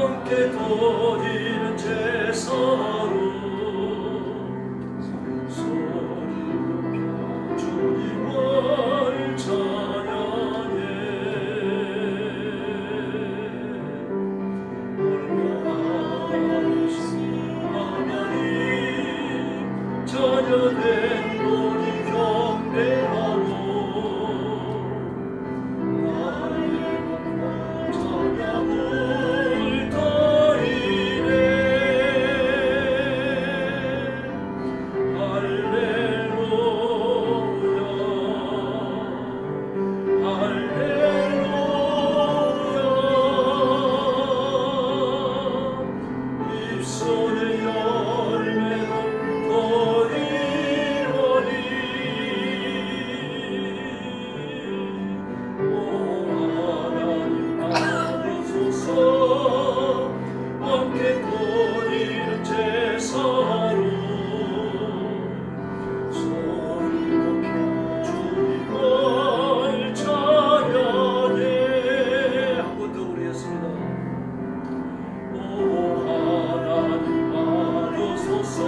함께 드리는 제사로 소리 높여 주님을 찬양해. 올바르신 하나님 자녀된 우리 경배하고 나의 찬양을 드리네. 할렐루야 할렐루야. 입술의 열매는 드리오니. 오 하나님 받으소서. 함께 드리는 제사로 소리 높여 주님을 찬양해. 한 번 더 우리 했습니다. 오 하나님 받으소서.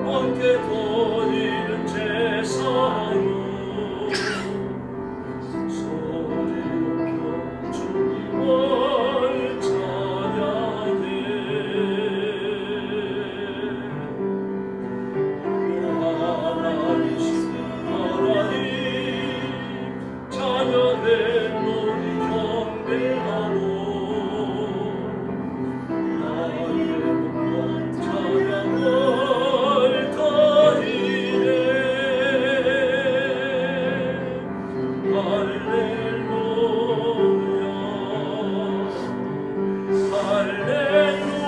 함께 드리는 제사로 소리 높여 주님을 찬양해. 하나님이신 하나님 자녀된 우리 경배하고 나의 목과 찬양을 드리네. 할렐루야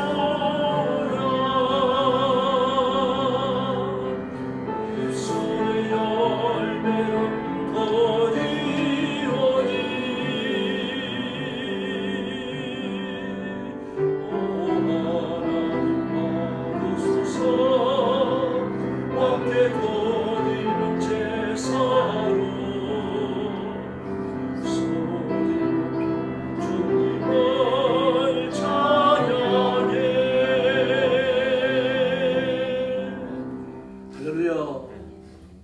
할렐루야. 입술의 열매는 드리오니. 오 하나님 받으소서. 함께 드리는 제사로 소리 높여 주님을 찬양해. 할렐루야.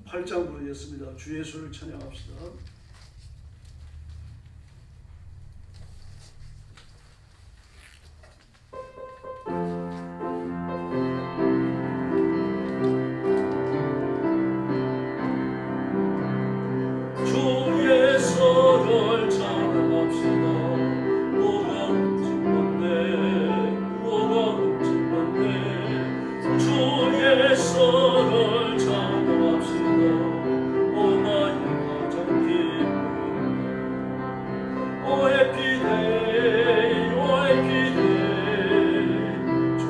8장 부르겠습니다. 주 예수를 찬양합시다. 주 예수를 찬양합시다. 뭐가 훔친 건데 뭐가 훔친 건데. 주 예수를 찬양합시다. 오 나의 가장 기쁨. 오 해피데이 오 해피데이. 주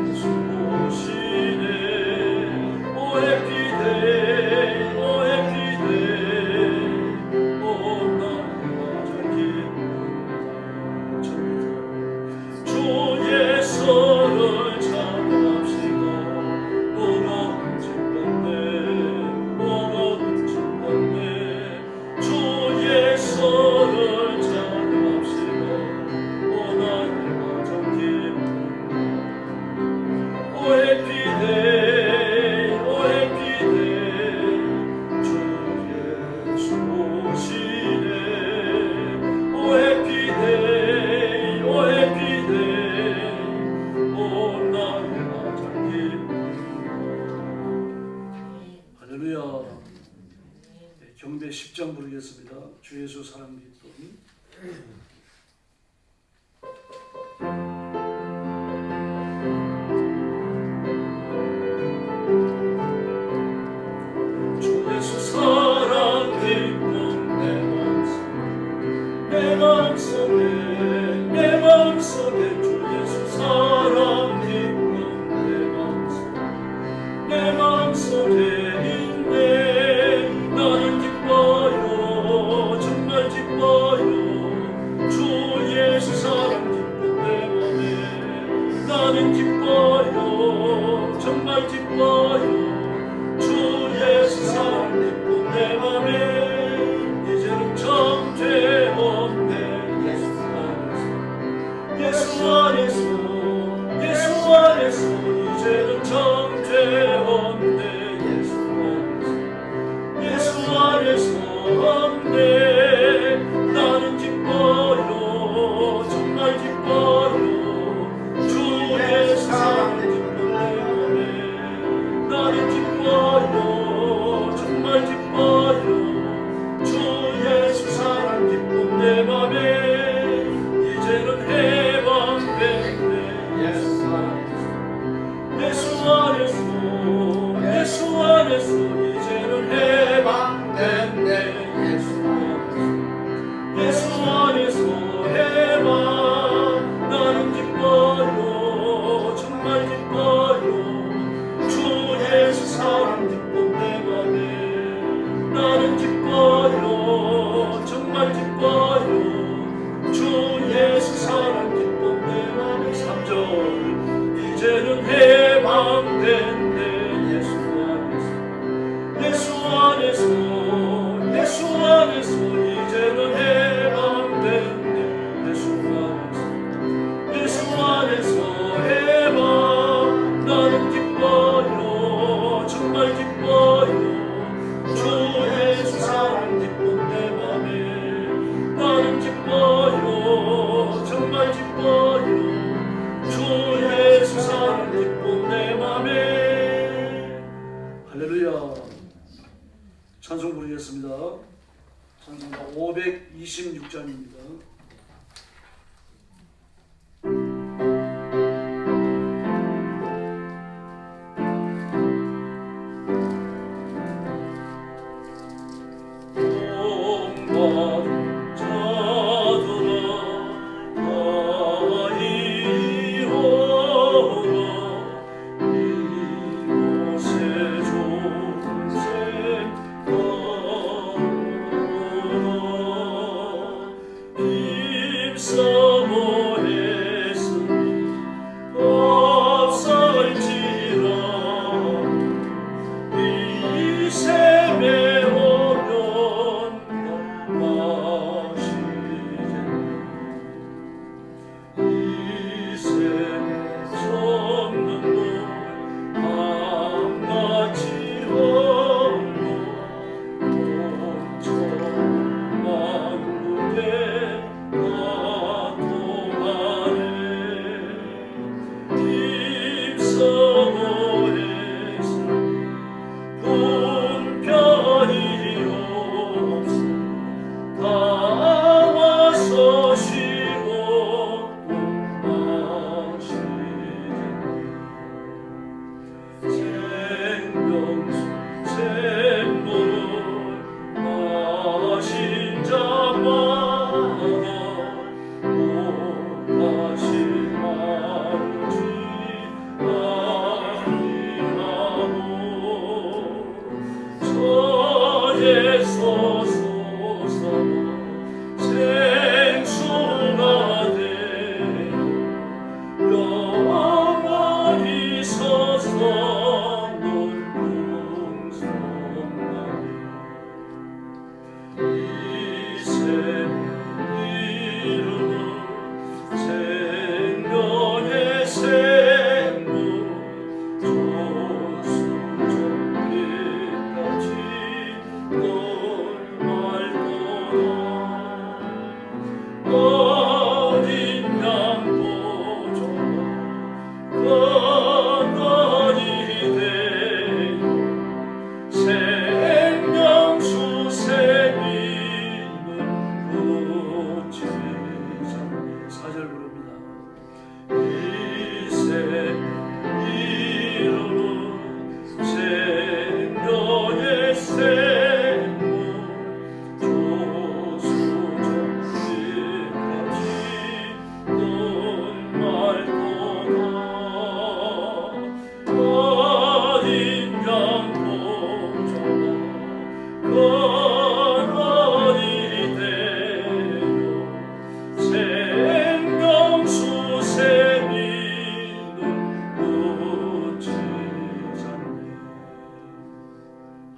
예수 오시네. 오 해피데이 오 해피데이. 오 나의 가장 기쁨. 주 예수를 찬양합시다. 뭐가 훔친 건데 뭐가 훔친 건데. 주 예수를 찬양합시다. 오 나의 가장 기쁨. 오 해피데이 오 해피데이. 주 예수 오시네. 오 해피데이 오 해피데이. 오 나의 가장 기쁨. 할렐루야. 네, 경배 10장 부르겠습니다. 주 예수 사랑 기쁨. 주 예수 사랑 기쁨 내 마음속에 내 마음속에 주 예수 사랑 기쁨 내 마음속에 있네. 나는 기뻐요 정말 기뻐요. 예수 안에서 예수 안에서 이제는 정죄 없네. 예수 안에서 없네. 나는 기뻐요 정말 기뻐요 주 예수 사랑 기쁜 내 맘에. 나는 기뻐요 정말 기뻐요 주 예수 사랑 기쁜 내 맘에. 이제는 해방됐네. 예수 안에서 예수 안에서 이제는 해방됐네. 예수 안에서 해방. 나는 기뻐요 정말 기뻐요 주 예수 사랑 기쁜 내 맘에. 나는 기뻐요 정말 기뻐요 주 예수 사랑 기쁜 내 맘에. 3절 이제는 해방됐네. 예수 안에서 예수 안에서 이제는 해방됐네. 예수 안에서 해방. 나는 기뻐요 정말 기뻐요 주 예수 사랑 기쁜 내 맘에. 나는 기뻐요 정말 기뻐요 주 예수 사랑 기쁜 내 맘에. 할렐루야. 찬송 부르겠습니다. 찬송가 526장입니다.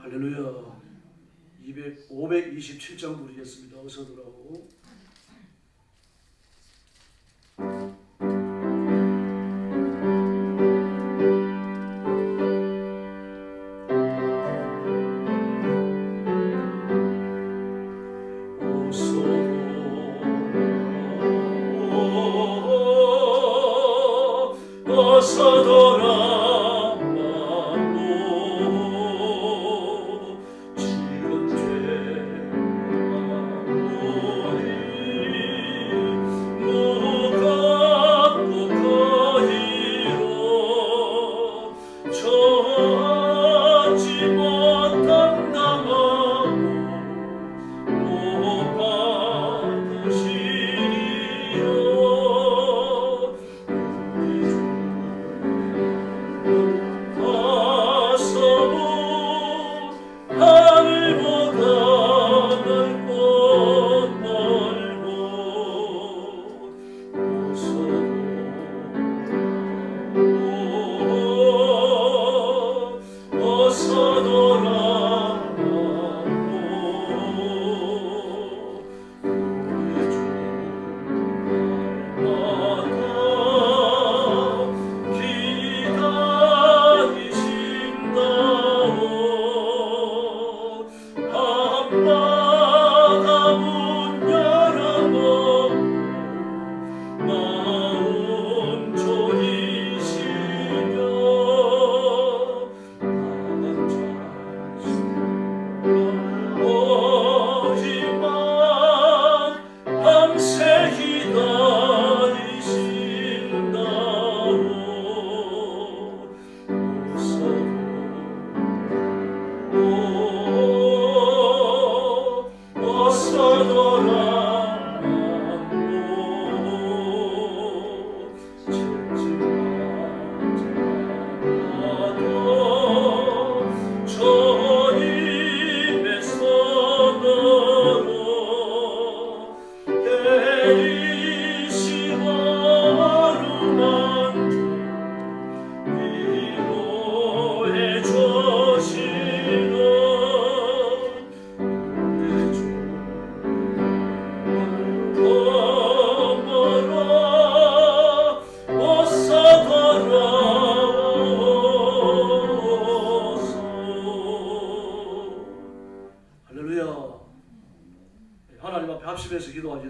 할렐루야. 527장 부르겠습니다. 어서 들어오고.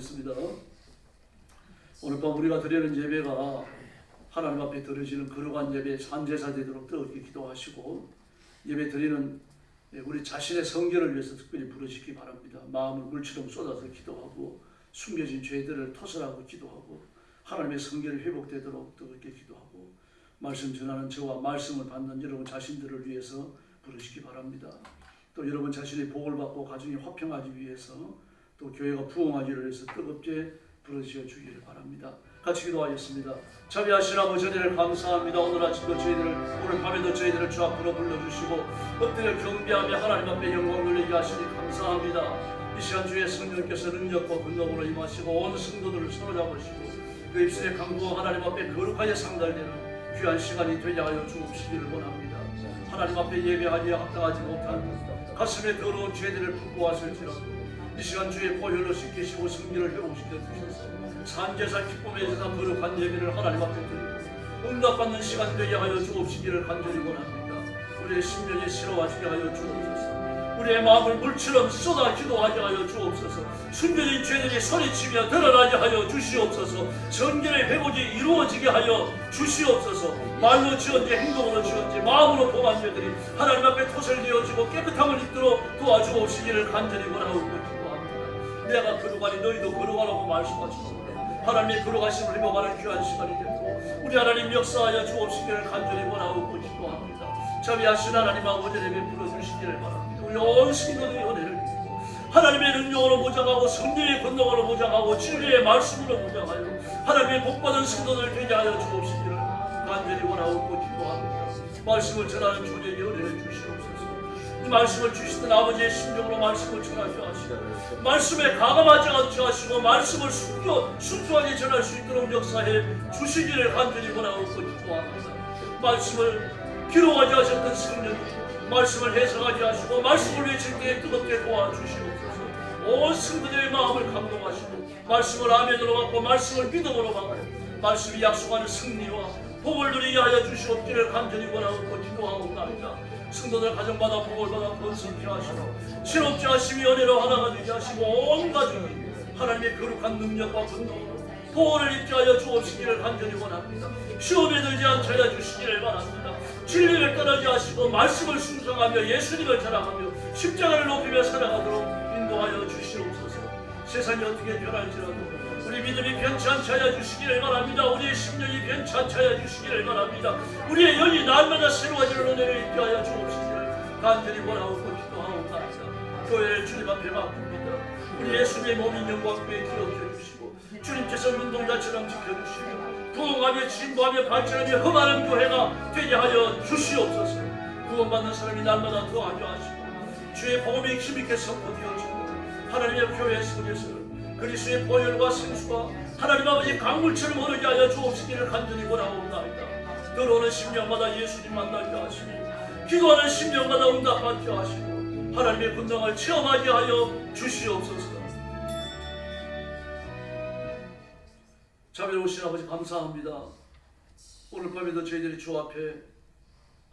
기도하겠습니다. 오늘 밤 우리가 드리는 예배가 하나님 앞에 드려지는 거룩한 예배 산제사 되도록 뜨겁게 기도하시고, 예배 드리는 우리 자신의 성결을 위해서 특별히 부르시기 바랍니다. 마음을 물처럼 쏟아서 기도하고, 숨겨진 죄들을 토설하고 기도하고, 하나님의 성결이 회복되도록 뜨겁게 기도하고, 말씀 전하는 저와 말씀을 받는 여러분 자신들을 위해서 부르시기 바랍니다. 또 여러분 자신이 복을 받고 가정이 화평하기 위해서, 또 교회가 부흥하기를 위해서 뜨겁게 부르셔 주기를 바랍니다. 같이 기도하겠습니다. 자비하신 아버지, 은혜를 감사합니다. 오늘 아침도 저희들을, 오늘 밤에도 저희들을 주 앞으로 불러주시고 엎드려 경배하며 하나님 앞에 영광 돌리게 하시니 감사합니다. 이 시간 주의 성령께서 능력과 권능으로 임하시고 온 성도들을 사로잡으시고 그 입술의 강구와 하나님 앞에 거룩하게 상달되는 귀한 시간이 되게 하여 주옵시기를 원합니다. 하나님 앞에 예배하기에 합당하지 못한 가슴에 더러운 죄들을 품고 왔을지라도 이 시간 주의 보혈로 씻기시고 성기를 회복시켜 주셔서 산제사 기쁨의 제사 거룩한 예배를 하나님 앞에 드리고 응답받는 시간 되게 하여 주옵시기를 간절히 원합니다. 우리의 심령이 새로워지게 하여 주옵소서. 우리의 마음을 물처럼 쏟아 기도하게 하여 주옵소서. 숨겨진 죄들이 소리치며 드러나게 하여 주시옵소서. 성결의 회복이 이루어지게 하여 주시옵소서. 말로 지었지 행동으로 지었지 마음으로 범한 죄들이 하나님 앞에 토설되어지고 깨끗함을 입도록 도와주옵시기를 간절히 원하고 기도합니다. 내가 거룩하니 너희도 거룩하라고 말씀하시고 하나님의 거룩하심을 회복하는 귀한 시간이 되도록 우리 하나님 역사하여 주옵시기를 간절히 원하고 기도합니다. 자비하신 하나님 아버지 예배 불러주시기를 바랍니다. 우리 온 성도들의 은혜를 믿고 하나님의 능력으로 보장하고 성령의 권능으로 보장하고 진리의 말씀으로 보장하여 하나님의 복받은 성도들 되게 하여 주옵시기를 간절히 원하고 기도합니다. 말씀을 전하는 존재에게 은혜를 주시옵소서. 이 말씀을 주시던 아버지의 심정으로 말씀을 전하게 하시고 말씀에 가감하지 않게 하시고 말씀을 순수하게 전할 수 있도록 역사해 주시기를 간절히 원하고 기도합니다. 말씀을 기록하게 하셨던 성령이 말씀을 해석하게 하시고 말씀을 외칠 때에 뜨겁게 도와주시옵소서. 온 성도들의 마음을 감동하시고 말씀을 아멘으로 받고 말씀을 믿음으로 받고 말씀이 약속하는 승리와 복을 누리게 하여 주시옵기를 간절히 원하고 기도하옵나이다. 성도들 가정마다 복을 받아 번성케 하시고 새롭게 하심이 은혜로 하나가 되게 하시고 온 가족이 하나님의 거룩한 능력과 권능으로 보호를 입게 하여 주옵시기를 간절히 원합니다. 시험에 들지 않게 하여 주시기를 바랍니다. 진리를 떠나게 하시고 말씀을 순종하며 예수님을 자랑하며 십자가를 높이며 살아가도록 인도하여 주시옵소서. 세상이 어떻게 변할지라도 우리 믿음이 변치 않게 하여 주시기를 바랍니다. 우리의 심령이 변치 않게 하여 주시기를 바랍니다. 우리의 영이 날마다 새로워지는 은혜를 입게 하여 주옵시기를 간절히 원하고 기도하옵나이다. 교회를 주님 앞에 맡깁니다. 우리 예수님의 몸인 영광교회 기억해 주시고 주님께서 눈동자처럼 지켜주시고 부흥하며 진보하며 발전하며 흠하는 교회가 되게 하여 주시옵소서. 구원받는 사람이 날마다 더하게 하시고 주의 복음이 힘있게 선포되어지고 하나님의 교회 속에서 그리스도의 보혈과 생수가 하나님 아버지 강물처럼 흐르게 하여 주옵시기를 간절히 원하옵나이다. 들어오는 심령마다 예수님 만나게 하시고 기도하는 심령마다 응답받게 하시고 하나님의 권능을 체험하게 하여 주시옵소서. 자비로우신 아버지 감사합니다. 오늘 밤에도 저희들이 주 앞에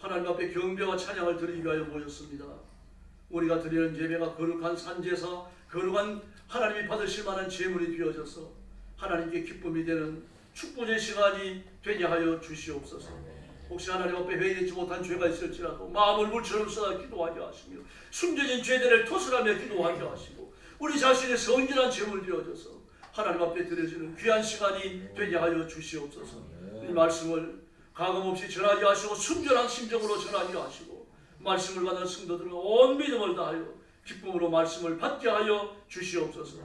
하나님 앞에 경배와 찬양을 드리기 위하여 모였습니다. 우리가 드리는 예배가 거룩한 산제사, 거룩한 하나님이 받으실 만한 제물이 되어져서 하나님께 기쁨이 되는 축복의 시간이 되게 하여 주시옵소서. 혹시 하나님 앞에 회개하지 못한 죄가 있을지라도 마음을 물처럼 쏟아 기도하게 하시며 숨겨진 죄들을 토설하며 기도하게 하시고 우리 자신의 성결한 제물 되어져서 하나님 앞에 드려지는 귀한 시간이 되게 하여 주시옵소서. 이 말씀을 가감없이 전하게 하시고 순전한 심정으로 전하게 하시고 말씀을 받은 성도들은 온 믿음을 다하여 기쁨으로 말씀을 받게 하여 주시옵소서.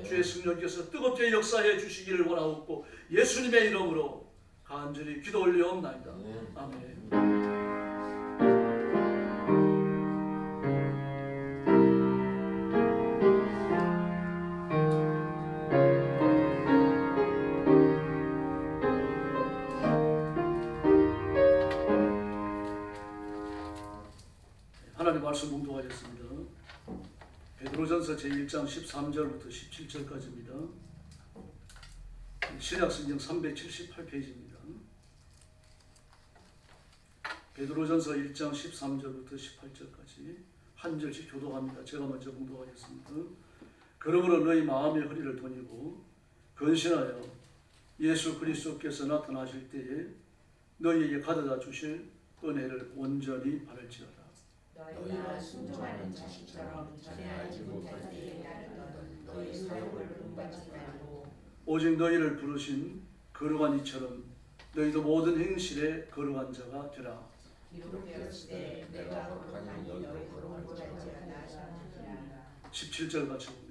주의 성령께서 뜨겁게 역사해 주시기를 원하옵고 예수님의 이름으로 간절히 기도 올리옵나이다. 아멘. 하나님 말씀 봉독하겠습니다. 베드로전서 제1장 13절부터 17절까지입니다. 신약성경 378페이지입니다. 베드로전서 1장 13절부터 18절까지 한 절씩 교독합니다. 제가 먼저 봉독하겠습니다. 그러므로 너희 마음의 허리를 돌리고 근신하여 예수 그리스도께서 나타나실 때에 너희에게 가져다 주실 은혜를 온전히 바랄지어다. 너희가 순종하는 자식처럼 전에 알지 못할 때에 따르던 너희 사욕을 본받지 말고 오직 너희를 부르신 거룩한 이처럼 너희도 모든 행실에 거룩한 자가 되라. 기록되었으되 내가 거룩하니 너희 거룩한 자가 되라. 17절 같이 봅니다.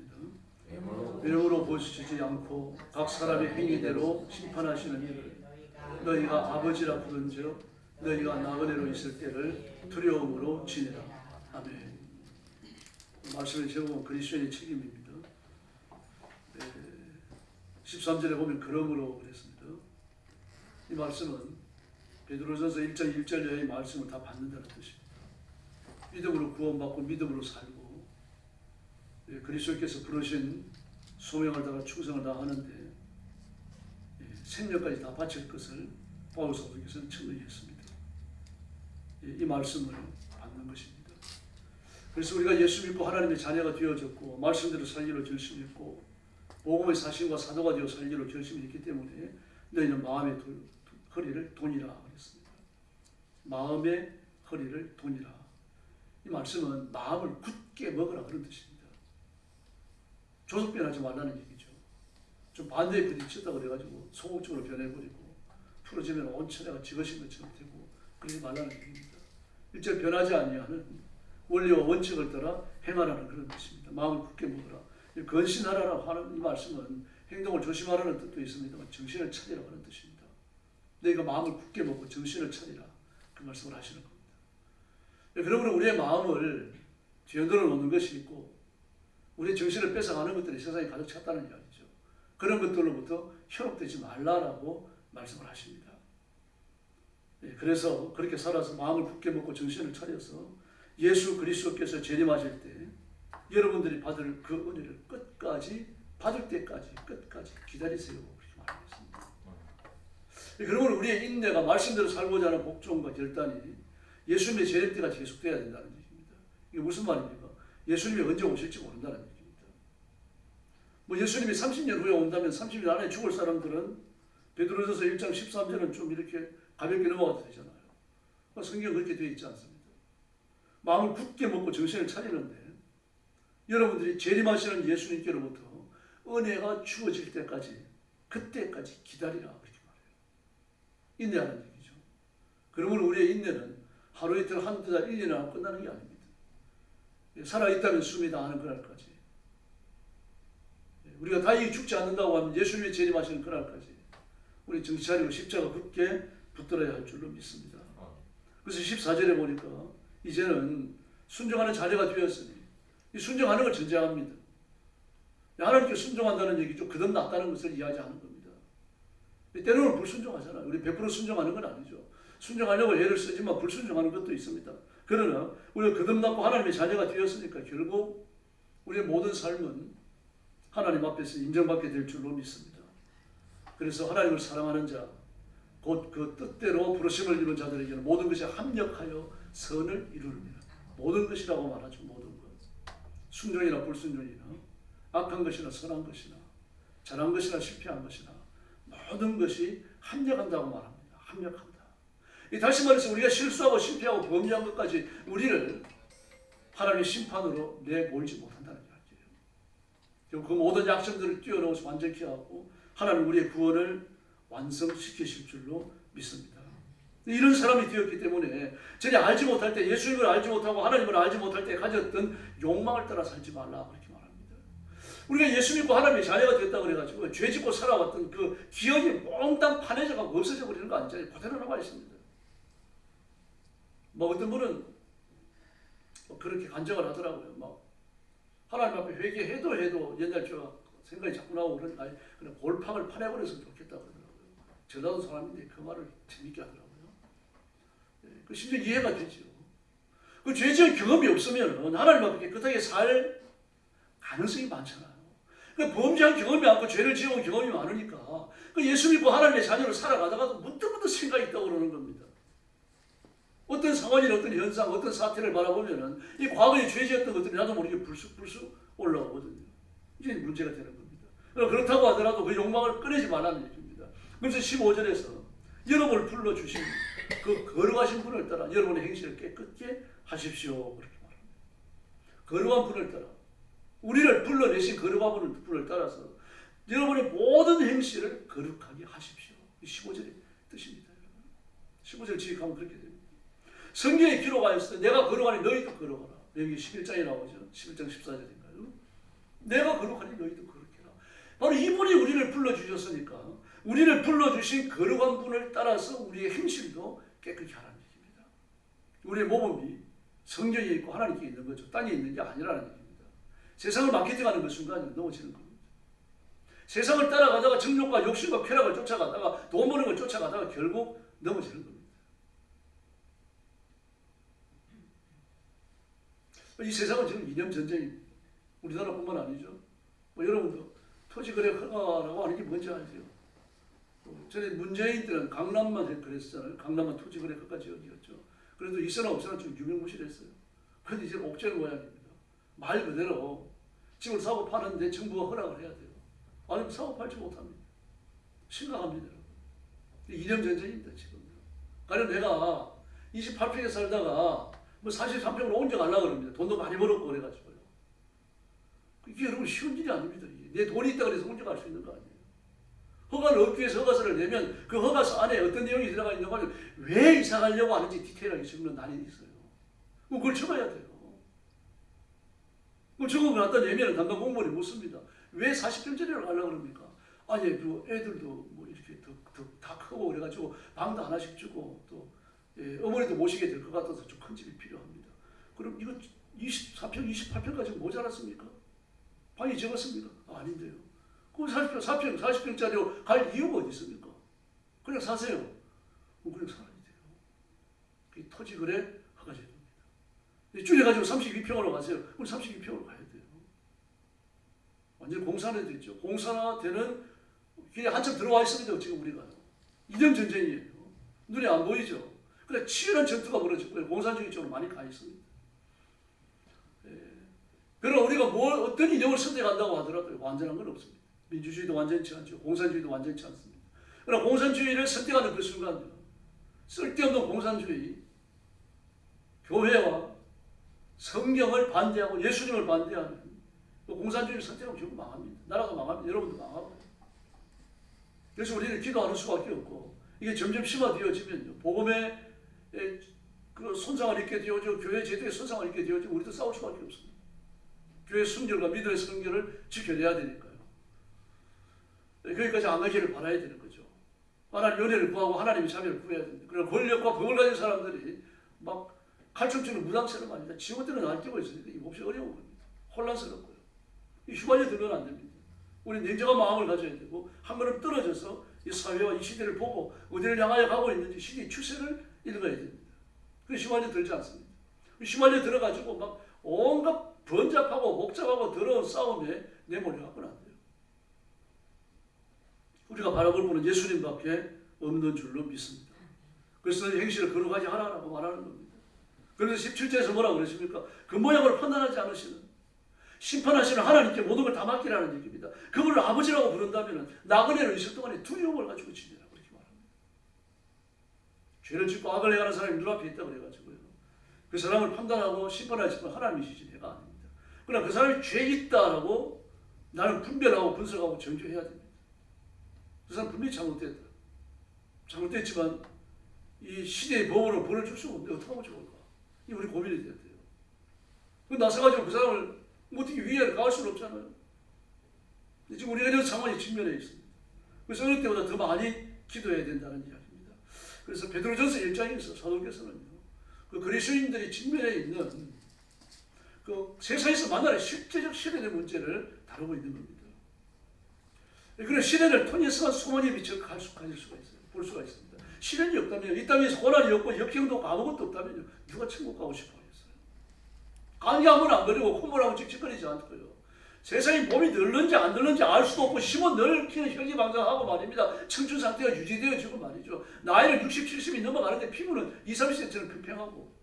외모로 보시지 않고 각 사람의 행위대로 심판하시는 이를 너희가 아버지라 부른즉 너희가 나그네로 있을 때를 두려움으로 지내라. 아멘. 말씀의 제목은 그리스도인의 책임입니다. 13절에 보면 그러므로 그랬습니다. 이 말씀은 베드로전서 1장 1절의 말씀을 다 받는다는 뜻입니다. 믿음으로 구원받고 믿음으로 살고 그리스도께서 부르신 소명을 다가 충성을 다하는데 생명까지 다 바칠 것을 바울 사도께서는 청구했습니다. 이 말씀을 받는 것입니다. 그래서 우리가 예수 믿고 하나님의 자녀가 되어졌고 말씀대로 살기로 결심했고 복음의 사신과 사도가 되어 살기로 결심했기 때문에 너희는 마음의 허리를 도니라 그랬습니다. 마음의 허리를 도니라. 이 말씀은 마음을 굳게 먹으라 그런 뜻입니다. 조석변하지 말라는 얘기죠. 좀 반대에 부딪혔다고 그래가지고 소극적으로 변해버리고 풀어지면 온 천하가 지거신 것처럼 되고 그러지 말라는 얘기입니다. 일절 변하지 아니하는 원리와 원칙을 따라 행하라는 그런 뜻입니다. 마음을 굳게 먹으라. 건신하라고 하는 이 말씀은 행동을 조심하라는 뜻도 있습니다만 정신을 차리라고 하는 뜻입니다. 너희가 마음을 굳게 먹고 정신을 차리라 그 말씀을 하시는 겁니다. 그러므로 우리의 마음을 뒤흔들어 놓는 것이 있고 우리의 정신을 뺏어가는 것들이 세상에 가득 찼다는 이야기죠. 그런 것들로부터 현혹되지 말라라고 말씀을 하십니다. 그래서 그렇게 살아서 마음을 굳게 먹고 정신을 차려서 예수 그리스도께서 재림하실 때 여러분들이 받을 그 은혜를 끝까지 받을 때까지 끝까지 기다리세요. 그렇게 말하겠습니다. 그러므로 우리의 인내가 말씀대로 살고자 하는 복종과 결단이 예수님의 재림 때까지 계속돼야 된다는 얘기입니다. 이게 무슨 말입니까? 예수님이 언제 오실지 모른다는 얘기입니다. 뭐 예수님이 30년 후에 온다면 30년 안에 죽을 사람들은 베드로전서 1장 13절은 좀 이렇게 가볍게 넘어가도 되잖아요. 성경 그렇게 되어 있지 않습니다. 마음을 굳게 먹고 정신을 차리는데 여러분들이 재림하시는 예수님께로부터 은혜가 주어질 때까지 그때까지 기다리라 그렇게 말해요. 인내하는 얘기죠. 그러므로 우리의 인내는 하루 이틀 한두 달 1년 안에 끝나는 게 아닙니다. 살아있다면 숨이 다하는 그날까지 우리가 다행히 죽지 않는다고 하면 예수님이 재림하시는 그날까지 우리 정신 차리고 십자가 굳게 붙들어야 할 줄로 믿습니다. 그래서 14절에 보니까 이제는 순종하는 자녀가 되었으니 이 순종하는 걸 전제합니다. 하나님께 순종한다는 얘기죠. 거듭났다는 것을 이야기하는 겁니다. 때로는 불순종하잖아요. 우리 100% 순종하는 건 아니죠. 순종하려고 애를 쓰지만 불순종하는 것도 있습니다. 그러나 우리가 거듭났고 하나님의 자녀가 되었으니까 결국 우리의 모든 삶은 하나님 앞에서 인정받게 될 줄로 믿습니다. 그래서 하나님을 사랑하는 자, 곧 그 뜻대로 부르심을 이룬 자들에게는 모든 것이 합력하여 선을 이루느니라. 모든 것이라고 말하죠. 모든 것. 순종이나 불순종이나 악한 것이나 선한 것이나 잘한 것이나 실패한 것이나 모든 것이 합력한다고 말합니다. 합력한다. 다시 말해서 우리가 실수하고 실패하고 범죄한 것까지 우리를 하나님의 심판으로 내몰지 못한다는 이야기예요. 그 모든 약점들을 뛰어넘어서 완전히 하고 하나님 우리의 구원을 완성시키실 줄로 믿습니다. 이런 사람이 되었기 때문에 전에 알지 못할 때 예수님을 알지 못하고 하나님을 알지 못할 때 가졌던 욕망을 따라 살지 말라 그렇게 말합니다. 우리가 예수 믿고 하나님의 자녀가 됐다고 그래가지고 죄 짓고 살아왔던 그 기억이 몽땅 파내져가고 없어져 버리는 거 아니잖아요. 그대로 남아 있습니다. 뭐 어떤 분은 그렇게 간증을 하더라고요. 막 하나님 앞에 회개해도 옛날처럼 생각이 자꾸 나오고 그러니까 그냥 골팍을 파내버렸으면 좋겠다 그러더라고요. 전라도 사람인데 그 말을 재밌게 하더라고요. 그 심지어 이해가 되죠. 그 죄지은 경험이 없으면 하나님 앞에 깨끗하게 살 가능성이 많잖아요. 그 범죄한 경험이 많고 죄를 지어온 경험이 많으니까 그 예수 믿고 하나님의 자녀로 살아가다가도 문득문득 생각이 떠오르는 겁니다. 어떤 상황이나 어떤 현상, 어떤 사태를 바라보면은 이 과거에 죄 지었던 것들이 나도 모르게 불쑥불쑥 올라오거든요. 이제 문제가 되는 겁니다. 그렇다고 하더라도 그 욕망을 꺼내지 말라는 얘기입니다. 그래서 15절에서 여러분을 불러주신 그 거룩하신 분을 따라 여러분의 행실을 깨끗게 하십시오. 그렇게 말합니다. 거룩한 분을 따라 우리를 불러내신 거룩한 분을 따라서 여러분의 모든 행실을 거룩하게 하십시오. 15절의 뜻입니다. 15절 지식하면 그렇게 됩니다. 성경에 기록하였을 때 내가 거룩하니 너희도 거룩하라. 여기 11장에 나오죠. 11장 14절인가요? 내가 거룩하니 너희도 거룩해라. 바로 이분이 우리를 불러주셨으니까 우리를 불러주신 거룩한 분을 따라서 우리의 행실도 깨끗이 하라는 얘기입니다. 우리의 모범이 성경에 있고 하나님께 있는 거죠. 땅에 있는 게 아니라는 얘기입니다. 세상을 마케팅하는 그 순간에 넘어지는 겁니다. 세상을 따라가다가 정욕과 욕심과 쾌락을 쫓아가다가 돈 버는 걸 쫓아가다가 결국 넘어지는 겁니다. 이 세상은 지금 이념 전쟁입니다. 우리나라뿐만 아니죠. 여러분도 토지거래 허가라고 하는 게 뭔지 알죠? 전에 문재인 때는 강남만 그랬잖아요. 강남만 토지거래 허가 지역이었죠. 그래도 있으나 없으나 좀 유명무실했어요. 그런데 이제 옥죄는 모양입니다. 말 그대로 집을 사고 파는데 정부가 허락을 해야 돼요. 아니면 사고 팔지 못합니다. 심각합니다. 이념 전쟁입니다 지금. 가령 내가 28평에 살다가 뭐 43평으로 옮겨가려고 그럽니다. 돈도 많이 벌었고 그래가지고요. 이게 여러분 쉬운 일이 아닙니다. 내 돈이 있다고 해서 옮겨갈 수 있는 거 아니에요. 허가를 얻기 위해서 허가서를 내면 그 허가서 안에 어떤 내용이 들어가 있는 걸 왜 이사 가려고 하는지 디테일하게 적는 날이 있어요. 그걸 적어야 돼요. 그 적은 거 갖다 내면 담당 공무원이 묻습니다. 왜 40평짜리를 가려고 그럽니까? 아니 그 애들도 뭐 이렇게 다 크고 그래가지고 방도 하나씩 주고 또 어머니도 모시게 될 것 같아서 좀 큰 집이 필요합니다. 그럼 이거 24평, 28평까지 모자랐습니까? 방이 적었습니까? 아닌데요. 그럼 40평짜리로 갈 이유가 어디 있습니까? 그냥 사세요. 그냥 살아야 돼요. 그 토지 거래 허가제도입니다. 줄여가지고 32평으로 가세요. 그럼 32평으로 가야 돼요. 완전 공산화돼 있죠. 공산화되는 길에 한참 들어와 있습니다. 지금 우리가. 이념 전쟁이에요. 눈에 안 보이죠. 그래 치열한 전투가 벌어졌고요. 공산주의 쪽으로 많이 가 있습니다. 그러나 우리가 어떤 이념을 선택한다고 하더라도 완전한 건 없습니다. 민주주의도 완전치 않죠. 공산주의도 완전치 않습니다. 그러나 공산주의를 선택하는 그 순간 쓸데없는 공산주의, 교회와 성경을 반대하고 예수님을 반대하는 그 공산주의를 선택하면 결국 망합니다. 나라가 망합니다. 여러분도 망하고. 그래서 우리는 기도하는 수밖에 없고 이게 점점 심화되어지면요. 복음의 그 손상을 입게 되어지고 교회 제도의 손상을 입게 되어지고 우리도 싸울 수밖에 없습니다. 교회 순결과 믿음의 성결을 지켜내야 되니까요. 거기까지 안 가기를 바라야 되는 거죠. 하나님 은혜를 구하고 하나님의 자비를 구해야 됩니다. 그런 권력과 법을 가진 사람들이 막 칼춤추는 무당처럼 아니다. 지구들은 날뛰고 있으니까 이 몹시 어려운 겁니다. 혼란스럽고요. 이 휘발유 들면 안 됩니다. 우리 냉정한 마음을 가져야 되고 한 걸음 떨어져서 이 사회와 이 시대를 보고 어디를 향하여 가고 있는지 시대의 추세를 읽어야 됩니다. 그 휘발유 들지 않습니다. 휘발유 들어가지고 막 온갖 번잡하고 복잡하고 더러운 싸움에 내몰려가고는 안 돼요. 우리가 바라볼 분은 예수님밖에 없는 줄로 믿습니다. 그래서 행실을 거룩하게 하라고 말하는 겁니다. 그래서 17절에서 뭐라고 그러십니까? 그 모양을 판단하지 않으시는 심판하시는 하나님께 모든 걸 다 맡기라는 얘기입니다. 그분을 아버지라고 부른다면 나그네로 있을 동안에 두려움을 가지고 지내라고 그렇게 말합니다. 죄를 짓고 악을 행하는 사람이 눈앞에 있다고 그래가지고요. 그 사람을 판단하고 심판하시는 하나님이시지 내가 아닙니다. 그러나 그 사람이 죄 있다라고 나는 분별하고 분석하고 정죄해야 됩니다. 그 사람 분명히 잘못됐다. 잘못됐지만 이 시대의 법으로 벌을 줄 수가 없는데 어떻게 하면 좋을까? 이 우리 고민이 돼야 돼요. 그 나서가지고 그 사람을 어떻게 위에 가할 수는 없잖아요. 지금 우리가 이런 상황에 직면해 있습니다. 그래서 어느 때보다 더 많이 기도해야 된다는 이야기입니다. 그래서 베드로전서 1장에서 사도께서는요, 그 그리스도인들이 직면해 있는 그 세상에서 만나는 실제적 시련의 문제를 다루고 있는 겁니다. 그런 시련을 통해서 소망의 빛을 가질 수가 있어요. 볼 수가 있습니다. 시련이 없다면, 이 땅에서 고난이 없고 역경도 없고 아무것도 없다면 누가 천국 가고 싶어 하겠어요? 감기 한번 안 걸리고 콧물하고 찝찝거리지 않고요. 세상에 몸이 늘는지 안 늘는지 알 수도 없고 힘은 늘기는 혈기방장하고 말입니다. 청춘 상태가 유지되어지고 말이죠. 나이는 60, 70이 넘어가는데 피부는 20, 30cm는 평평하고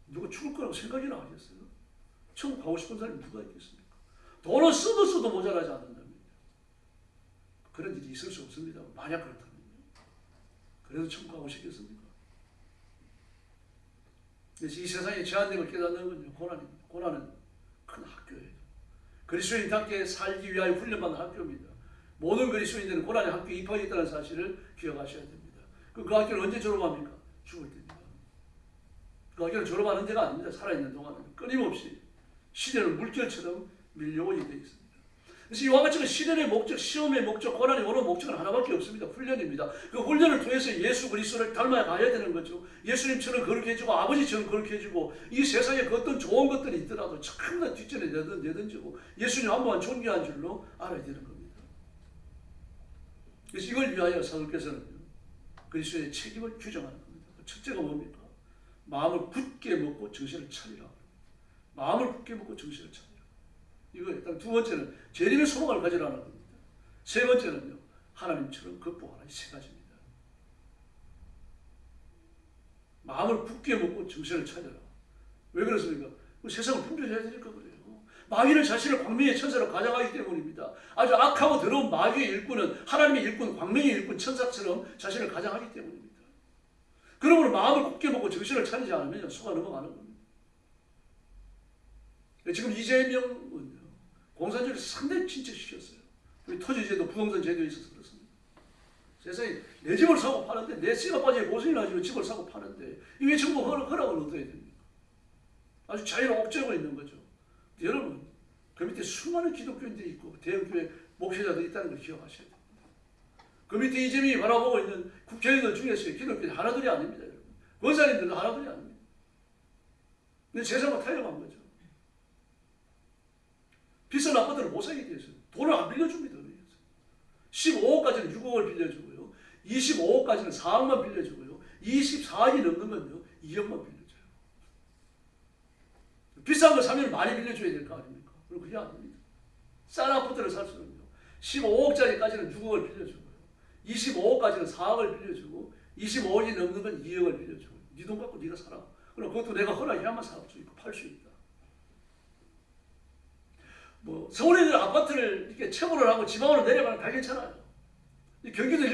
누가 죽을 거라고 생각이나 하겠어요? 천국 가고 싶은 사람이 누가 있겠습니까? 돈은 써도 모자라지 않는답니다. 그런 일이 있을 수 없습니다. 만약 그렇다면요. 그래도 천국 가고 싶겠습니까? 그래서 이 세상에 제한됨을 깨닫는 건요, 고난입니다. 고난은 큰 학교예요. 그리스도인답게 살기 위하여 훈련받는 학교입니다. 모든 그리스도인들은 고난의 학교에 입학했다는 사실을 기억하셔야 됩니다. 그 학교를 언제 졸업합니까? 죽을 때입니다. 그 학교를 졸업하는 데가 아닙니다. 살아있는 동안은 끊임없이 시련은 물결처럼 밀려오게 되어 있습니다. 그래서 이와 같이 시련의 목적, 시험의 목적, 고난이 오는 목적은 하나밖에 없습니다. 훈련입니다. 그 훈련을 통해서 예수 그리스도를 닮아야 가야 되는 거죠. 예수님처럼 그렇게 해주고 아버지처럼 그렇게 해주고 이 세상에 그 어떤 좋은 것들이 있더라도 참나 뒷전에 내던지고 예수님 한 번 존귀한 줄로 알아야 되는 겁니다. 그래서 이걸 위하여 사도께서는 그리스도의 책임을 규정하는 겁니다. 첫째가 뭡니까? 마음을 굳게 먹고 정신을 차리라. 마음을 굳게 먹고 정신을 차리라. 이거 일단 두 번째는 재림의 소망을 가지라는 겁니다. 세 번째는요, 하나님처럼 극복하라. 이 세 가지입니다. 마음을 굳게 먹고 정신을 차려라. 왜 그렇습니까? 세상을 분별해야 되니까 그래요. 마귀는 자신을 광명의 천사로 가장하기 때문입니다. 아주 악하고 더러운 마귀의 일꾼은 하나님의 일꾼, 광명의 일꾼, 천사처럼 자신을 가장하기 때문입니다. 그러므로 마음을 굳게 먹고 정신을 차리지 않으면 속아 넘어가는 겁니다. 지금 이재명은요, 공산주의를 상당히 진척시켰어요. 토지제도, 부동산 제도에 있어서 그렇습니다. 세상에 내 집을 사고 파는데, 내 씨가 빠지게 고생이 나지고 집을 사고 파는데, 이게 전부 허락을 얻어야 됩니까? 아주 자유를 옥죄고 있는 거죠. 여러분, 그 밑에 수많은 기독교인들이 있고, 대형교회 목회자들이 있다는 걸 기억하셔야 됩니다. 그 밑에 이재명이 바라보고 있는 국회의원들 중에서 기독교인이 하나둘이 아닙니다. 여러분. 권사님들도 하나둘이 아닙니다. 근데 세상과 타협한 거죠. 비싼 아파트를 못 사게 되었어요. 돈을 안 빌려줍니다. 15억까지는 6억을 빌려주고요. 25억까지는 4억만 빌려주고요. 24억이 넘는 건요, 2억만 빌려줘요. 비싼 거 사면 많이 빌려줘야 될 거 아닙니까? 그럼 그게 아닙니다. 싼 아파트를 살수는요, 15억짜리까지는 6억을 빌려주고요. 25억까지는 4억을 빌려주고 25억이 넘는 건 2억을 빌려주고 네 돈 갖고 네가 살아. 그럼 그것도 내가 허락해야만 살 수 있고 팔 수 있다. 뭐 서울에 있는 아파트를 이렇게 채무를 하고 지방으로 내려가면 다 괜찮아요. 경기도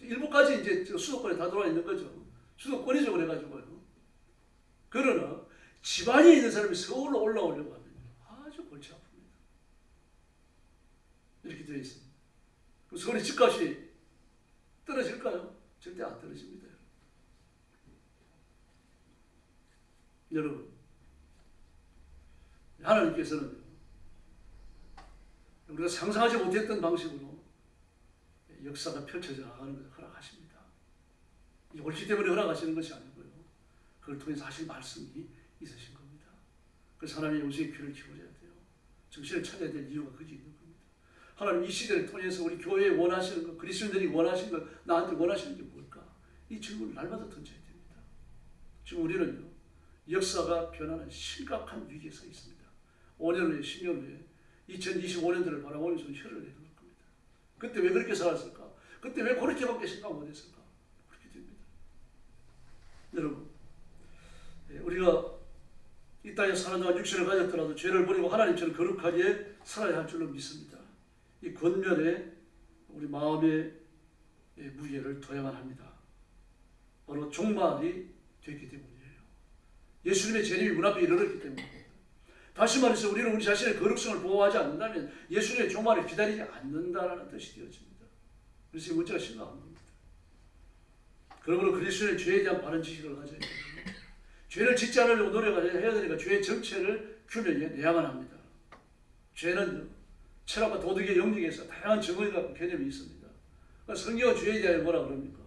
일부까지 이제 수도권에 다 들어와 있는 거죠. 수도권이죠, 그래가지고요. 그러나 지방에 있는 사람이 서울로 올라오려고 하면 아주 골치 아픕니다. 이렇게 되어 있습니다. 그럼 서울의 집값이 떨어질까요? 절대 안 떨어집니다. 여러분, 하나님께서는 우리가 상상하지 못했던 방식으로 역사가 펼쳐져 나가는 것을 허락하십니다. 이 옳기 때문에 허락하시는 것이 아니고요. 그걸 통해서 하실 말씀이 있으신 겁니다. 그래서 하나님의 요새의 귀를 기울여야 돼요. 정신을 차려야 될 이유가 거기 있는 겁니다. 하나님 이 시대를 통해서 우리 교회에 원하시는 것, 그리스도인들이 원하시는 것, 나한테 원하시는 게 뭘까? 이 질문을 날마다 던져야 됩니다. 지금 우리는요, 역사가 변하는 심각한 위기에 서 있습니다. 5년 후에, 10년 후에 2025년들을 바라보면서 혀를 내는 겁니다. 그때 왜 그렇게 살았을까? 그때 왜 그렇게밖에 생각 못했을까? 그렇게 됩니다. 여러분, 우리가 이 땅에 사는 동안 육신을 가졌더라도 죄를 버리고 하나님처럼 거룩하게 살아야 할 줄로 믿습니다. 이 권면에 우리 마음의 무게를 둬야만 합니다. 바로 종말이 됐기 때문이에요. 예수님의 재림이 문 앞에 이르렀기 때문입니다. 다시 말해서 우리는 우리 자신의 거룩성을 보호하지 않는다면 예수님의 종말을 기다리지 않는다라는 뜻이 되어집니다. 그래서 이 문제가 심각한 겁니다. 그러므로 그리스도의 죄에 대한 바른 지식을 가져야 됩니다. 죄를 짓지 않으려고 노력해야 되니까 죄의 정체를 규명해 내야만 합니다. 죄는 철학과 도덕의 영역에서 다양한 정의가 개념이 있습니다. 그러니까 성경은 죄에 대하여 뭐라 그럽니까?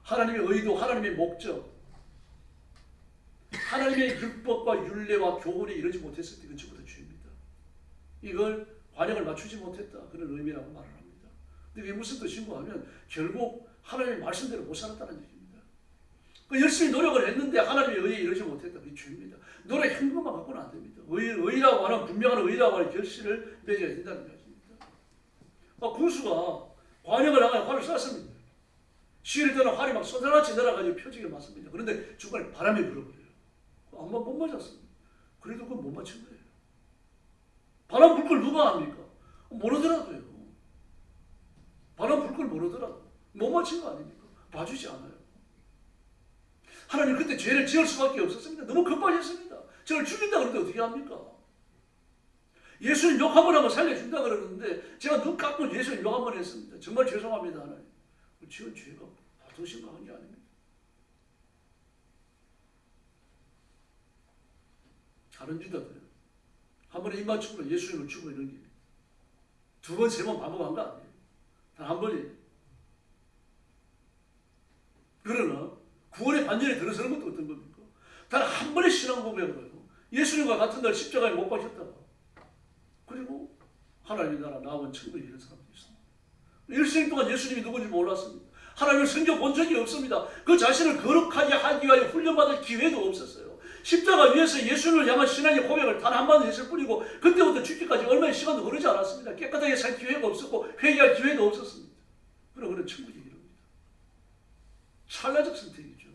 하나님의 의도, 하나님의 목적, 하나님의 율법과 율례와 교훈이 이루지 못했을 때 그건 전부 다 죄입니다. 이걸 관역을 맞추지 못했다, 그런 의미라고 말을 합니다. 근데 이게 무슨 뜻인가 하면 결국 하나님의 말씀대로 못 살았다는 얘기입니다. 열심히 노력을 했는데 하나님의 의에 이루지 못했다, 그게 죄입니다. 노력한 것만 갖고는 안 됩니다. 의라고 하는, 분명한 의라고 하는 결실을 맺어야 된다는 것입니다. 군수가 관역을 나가야 활을 쐈습니다. 시위를 떠나 활이 막 쏟아나치 날아가지고 표적에 맞습니다. 그런데 중간에 바람이 불어버려요. 못 맞았습니다. 그래도 그건 못 맞춘 거예요. 바람 불 걸 누가 합니까? 모르더라도요. 바람 불 걸 모르더라도 못 맞힌 거 아닙니까? 봐주지 않아요. 하나님 그때 죄를 지을 수밖에 없었습니다. 너무 급하셨습니다. 저를 죽인다 그러는데 어떻게 합니까? 예수님 욕 한 번 하면 살려준다 그러는데 제가 눈 감고 예수님 욕 한 번 했습니다. 정말 죄송합니다 하나님. 지금 죄가 더 심각한 게 아닙니다. 다른 유다들 한 번에 입맞춤으로 예수님을 죽고 이런 게 두 번, 세 번 반복한 거 아니에요. 단 한 번이에요. 그러나 구원의 반전에 들어서는 것도 어떤 겁니까? 단 한 번의 신앙 고백으로요. 예수님과 같은 날 십자가에 못 박혔다가 그리고 하나님의 나라 나온 천국에 이런 사람들이 있습니다. 일생 동안 예수님이 누군지 몰랐습니다. 하나님을 섬겨본 적이 없습니다. 그 자신을 거룩하게 하기 위하여 훈련받을 기회도 없었어요. 십자가 위에서 예수님을 향한 신앙의 고백을 단 한 번 했을 뿐이고 그때부터 죽기까지 얼마의 시간도 흐르지 않았습니다. 깨끗하게 살 기회가 없었고 회개할 기회도 없었습니다. 그러나 천국에 이릅니다. 찰나적 선택이죠.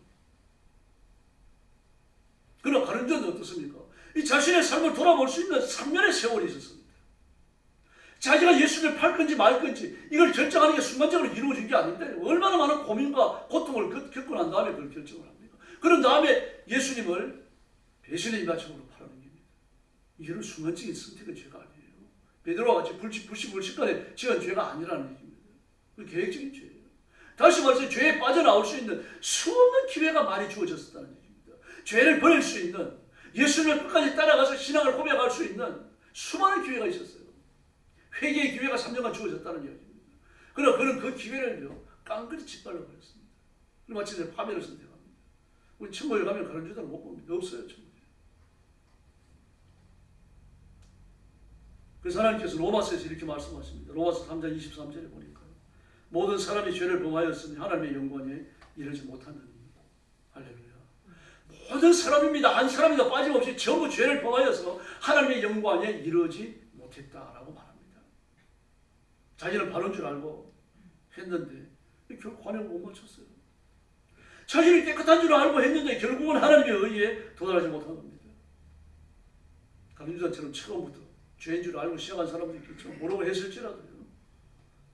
그러나 가는 자는 어떻습니까? 이 자신의 삶을 돌아볼 수 있는 3년의 세월이 있었습니다. 자기가 예수님을 팔 건지 말 건지 이걸 결정하는 게 순간적으로 이루어진 게 아닌데 얼마나 많은 고민과 고통을 겪고 난 다음에 그걸 결정을 합니까? 그런 다음에 예수님을 배신의 입맞춤으로 팔아는 겁니다. 이런 순간적인 선택은 죄가 아니에요. 베드로와 같이 불식간에 지은 죄가 아니라는 얘기입니다. 그 계획적인 죄예요. 다시 말해서 죄에 빠져나올 수 있는 수없는 기회가 많이 주어졌었다는 얘기입니다. 죄를 버릴 수 있는 예수님을 끝까지 따라가서 신앙을 고백할 수 있는 수많은 기회가 있었어요. 회개의 기회가 3년간 주어졌다는 이야기입니다. 그러나 그는 그 기회를요 깡그리 짓밟아 버렸습니다. 그리고 마치 파멸을 선택합니다. 우리 천국에 가면 그런 주들은 못 봅니다. 없어요. 천국에. 그래서 하나님께서 로마서에서 이렇게 말씀하십니다. 로마서 3장 23절에 보니까 모든 사람이 죄를 범하였으니 하나님의 영광에 이르지 못하느니 할렐루야. 모든 사람입니다. 한 사람이도 빠짐없이 전부 죄를 범하여서 하나님의 영광에 이르지 못했다라고 말합니다. 자기는 바른 줄 알고 했는데 결국 관행을 못 맞췄어요. 자기는 깨끗한 줄 알고 했는데 결국은 하나님의 의에 도달하지 못한 겁니다. 다른 유다처럼 처음부터 죄인 줄 알고 시작한 사람도 있겠죠. 모르고 했을지라도요.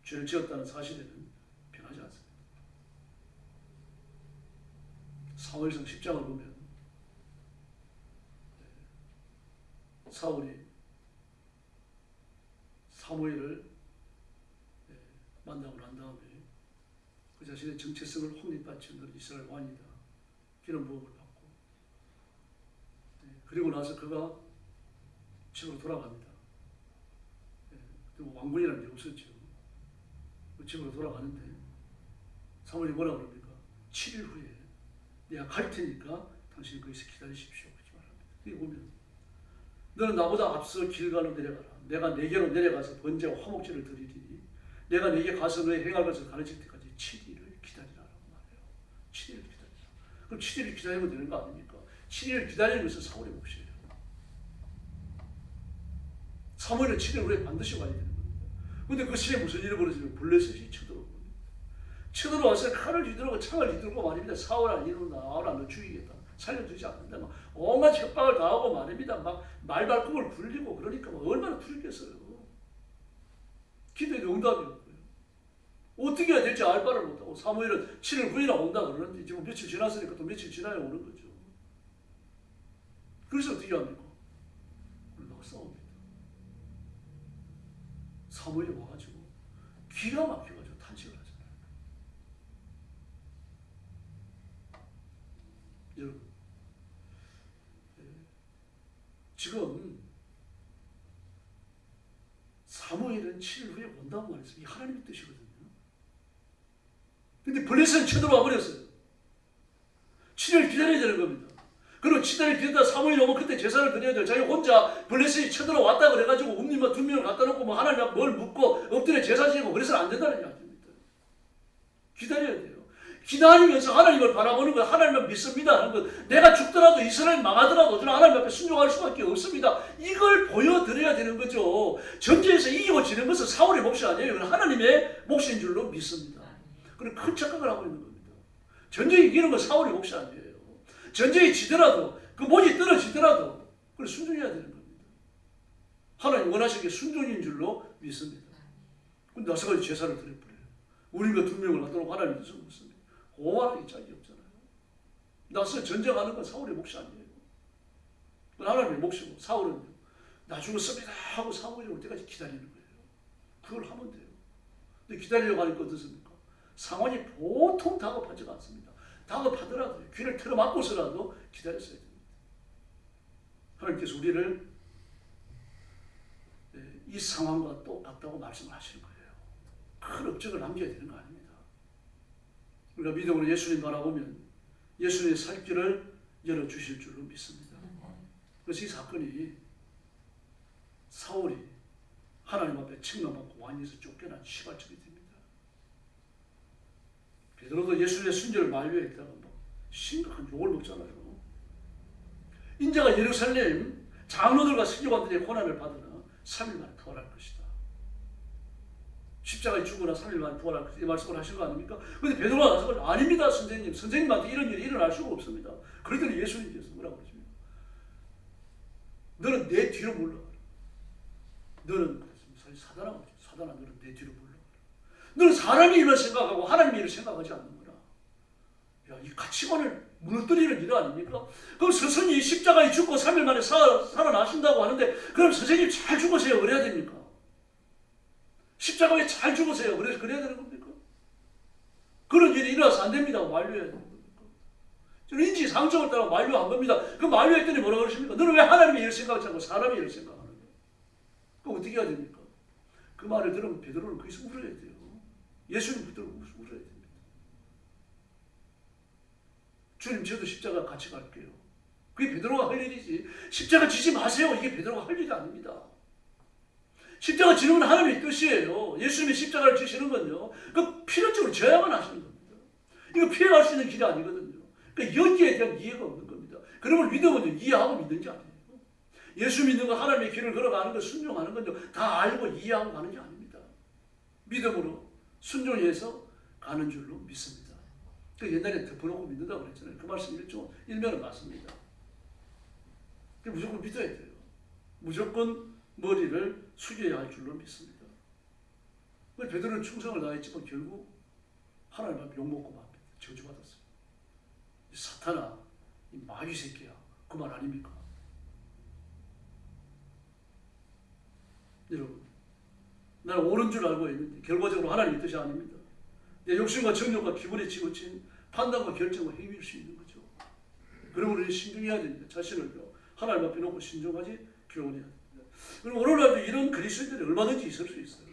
죄를 지었다는 사실에는 변하지 않습니다. 사무엘상 10장을 보면 사울이 사무엘을 만나고 난 다음에 그 자신의 정체성을 확립받지 않는 이스라엘 왕이다. 기름 부음을 받고 그리고 나서 그가 집으로 돌아갑니다. 왕군이라는 게 없었죠. 집으로 돌아가는데 사무엘이 뭐라 그럽니까? 7일 후에 내가 갈 테니까 당신이 거기서 기다리십시오. 그렇게 말합니다. 여기 보면 너는 나보다 앞서 길가로 내려가라. 내가 네게로 내려가서 번제와 화목제를 드리리니 내가 네게 가서 너의 행할 것을 가르칠 때까지 7일을 기다리라라고 말해요. 7일을 기다리라. 그럼 7일을 기다리면 되는 거 아닙니까? 7일을 기다리는 것은 사울의 몫이에요. 사무엘은 7일 후에 반드시 와야 되는 겁니다. 근데 그 시에 무슨 일이 벌어지면 블레셋이 쳐들어옵니다. 쳐들어와서 칼을 휘두르고 창을 휘두르고 말입니다. 사울아 이리로 나와라. 너 죽이겠다. 살려주지 않는다. 막 온갖 협박을 당하고 말입니다. 막 말발굽을 굴리고 그러니까 막 얼마나 풀겠어요. 기도에도 응답이 없고요. 어떻게 해야 될지 알 바를 못하고 사무엘은 7일 후에나 온다 그러는데 지금 며칠 지났으니까 또 며칠 지나야 오는 거죠. 그래서 어떻게 합니까? 올라가 싸웁니다. 사무엘이 와가지고 기가 막혀가지고 탄식을 하잖아요. 여러분, 지금 사무엘은 7일 후에 온다고 말했어요. 이 하나님의 뜻이거든요. 근데 블레셋은 쳐들어와 버렸어요. 7일 기다려야 되는 겁니다. 그리고 7일 기다리다 사무엘이 오면 그때 제사를 드려야 돼요. 자기 혼자 블레셋이 쳐들어왔다 그래가지고 웅님만 2명을 갖다 놓고 뭐 하나님 뭘 묻고 엎드려 제사 지내고 그래서는 안 된다는 이야기입니다. 기다려야 돼요. 기다리면서 하나님을 바라보는 것, 하나님을 믿습니다 하는 것, 내가 죽더라도 이스라엘 망하더라도 저는 하나님 앞에 순종할 수밖에 없습니다. 이걸 보여드려야 되는 거죠. 전쟁에서 이기고 지는 것은 사울의 몫이 아니에요. 이건 하나님의 몫인 줄로 믿습니다. 그런 큰 착각을 하고 있는 겁니다. 전쟁에 이기는 건 사울의 몫이 아니에요. 전쟁이 지더라도 그 못이 떨어지더라도 그걸 순종해야 되는 겁니다. 하나님 원하시는 게 순종인 줄로 믿습니다. 근데 나서가지고 제사를 드려버려요. 우리가 2명을 갖다 놓고 하나님 뜻을 묻습니다. 고만하게 짝이 없잖아요. 나서 전쟁하는 건 사울의 몫이 아니에요. 그건 하나님의 몫이고 사울은 나 죽었습니다 하고 사울이 올 때까지 기다리는 거예요. 그걸 하면 돼요. 근데 기다리려고 하니까 어떻습니까? 상황이 보통 다급하지가 않습니다. 다급하더라도 귀를 틀어막고서라도 기다렸어야 됩니다. 하나님께서 우리를 이 상황과 똑같다고 말씀을 하시는 거예요. 큰 업적을 남겨야 되는 거 아닙니다. 우리가 믿음으로 예수님 바라보면 예수님의 살 길을 열어주실 줄로 믿습니다. 그래서 이 사건이 사울이 하나님 앞에 책망받고 왕에서 쫓겨난 시발점이 됩니다. 베드로도 예수님의 순교를 만류했다가 심각한 욕을 먹잖아요. 인자가 예루살렘 장로들과 서기관들의 고난을 받으나 3일 만에 부활할 것이다. 십자가에 죽으나 3일 만에 부활할 것이다. 이 말씀을 하신 거 아닙니까? 그런데 베드로가 나서 아닙니다 선생님. 선생님한테 이런 일이 일어날 수가 없습니다. 그랬더니 예수님께서 뭐라고 그러십니까? 너는 내 뒤로 물러가라. 너는 사단아 너는 내 뒤로 물러가라. 너는 사람이 일을 생각하고 하나님의 일을 생각하지 않는구나. 야, 이 가치관을 무너뜨리는 일 아닙니까? 그럼 스승이 십자가에 죽고 3일 만에 살아나신다고 하는데 그럼 선생님 잘 죽으세요. 그래야 됩니까? 십자가에 잘 죽으세요. 그래야 되는 겁니까? 그런 일이 일어나서 안 됩니다. 만류해야 되는 겁니까? 저는 인지상정을 따라 만류한 겁니다. 그 만류했더니 뭐라고 그러십니까? 너는 왜 하나님의 일을 생각하지 않고 사람의 일을 생각하는 거야? 그럼 어떻게 해야 됩니까? 그 말을 들으면 베드로는 거기서 울어야 돼요. 예수님 붙들고 울어야 됩니다. 주님 저도 십자가 같이 갈게요. 그게 베드로가 할 일이지. 십자가 지지 마세요. 이게 베드로가 할 일이 아닙니다. 십자가 지는 건 하나님의 뜻이에요. 예수님이 십자가를 지시는 건요. 그 필연적으로 져야만 하시는 겁니다. 이거 피해갈 수 있는 길이 아니거든요. 그러니까 여기에 대한 이해가 없는 겁니다. 그러면 믿음은 이해하고 믿는 게 아니에요. 예수 믿는 거 하나님의 길을 걸어가는 거 순종하는 건요. 다 알고 이해하고 가는 게 아닙니다. 믿음으로 순종해서 가는 줄로 믿습니다. 그 옛날에 덮어놓고 믿는다고 그랬잖아요. 그 말씀 일면은 맞습니다. 무조건 믿어야 돼요. 무조건 머리를 숙여야 할 줄로 믿습니다. 베드로는 충성을 다했지만 결국 하나님 앞에 욕먹고 맙니다. 저주받았어요. 사탄아, 이 마귀 새끼야. 그 말 아닙니까? 여러분, 나는 옳은 줄 알고 있는데 결과적으로 하나님의 뜻이 아닙니다. 내 욕심과 정욕과 기분에 치우친 판단과 결정과 행위일 수 있는 거죠. 그러므로 우리는 신중해야 됩니다. 자신을 하나님 앞에 놓고 신중하지 교훈해야 됩니다. 그리고 오늘날도 이런 그리스도인들이 얼마든지 있을 수 있어요.